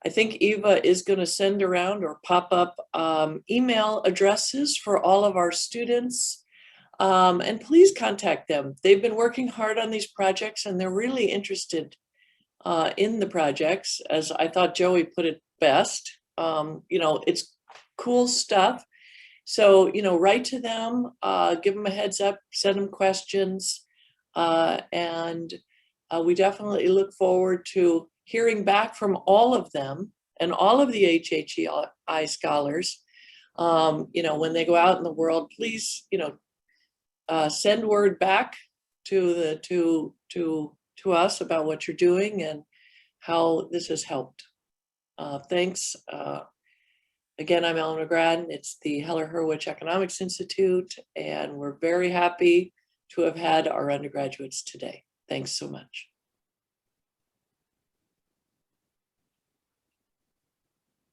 I think Eva is going to send around or pop up email addresses for all of our students. And please contact them. They've been working hard on these projects, and they're really interested in the projects, as I thought Joey put it best. It's cool stuff. So, write to them, give them a heads up, send them questions. And we definitely look forward to hearing back from all of them and all of the HHEI scholars. When they go out in the world, please, send word back to us about what you're doing and how this has helped. Thanks. Again, I'm Ellen McGrattan. It's the Heller-Hurwicz Economics Institute, and we're very happy to have had our undergraduates today. Thanks so much.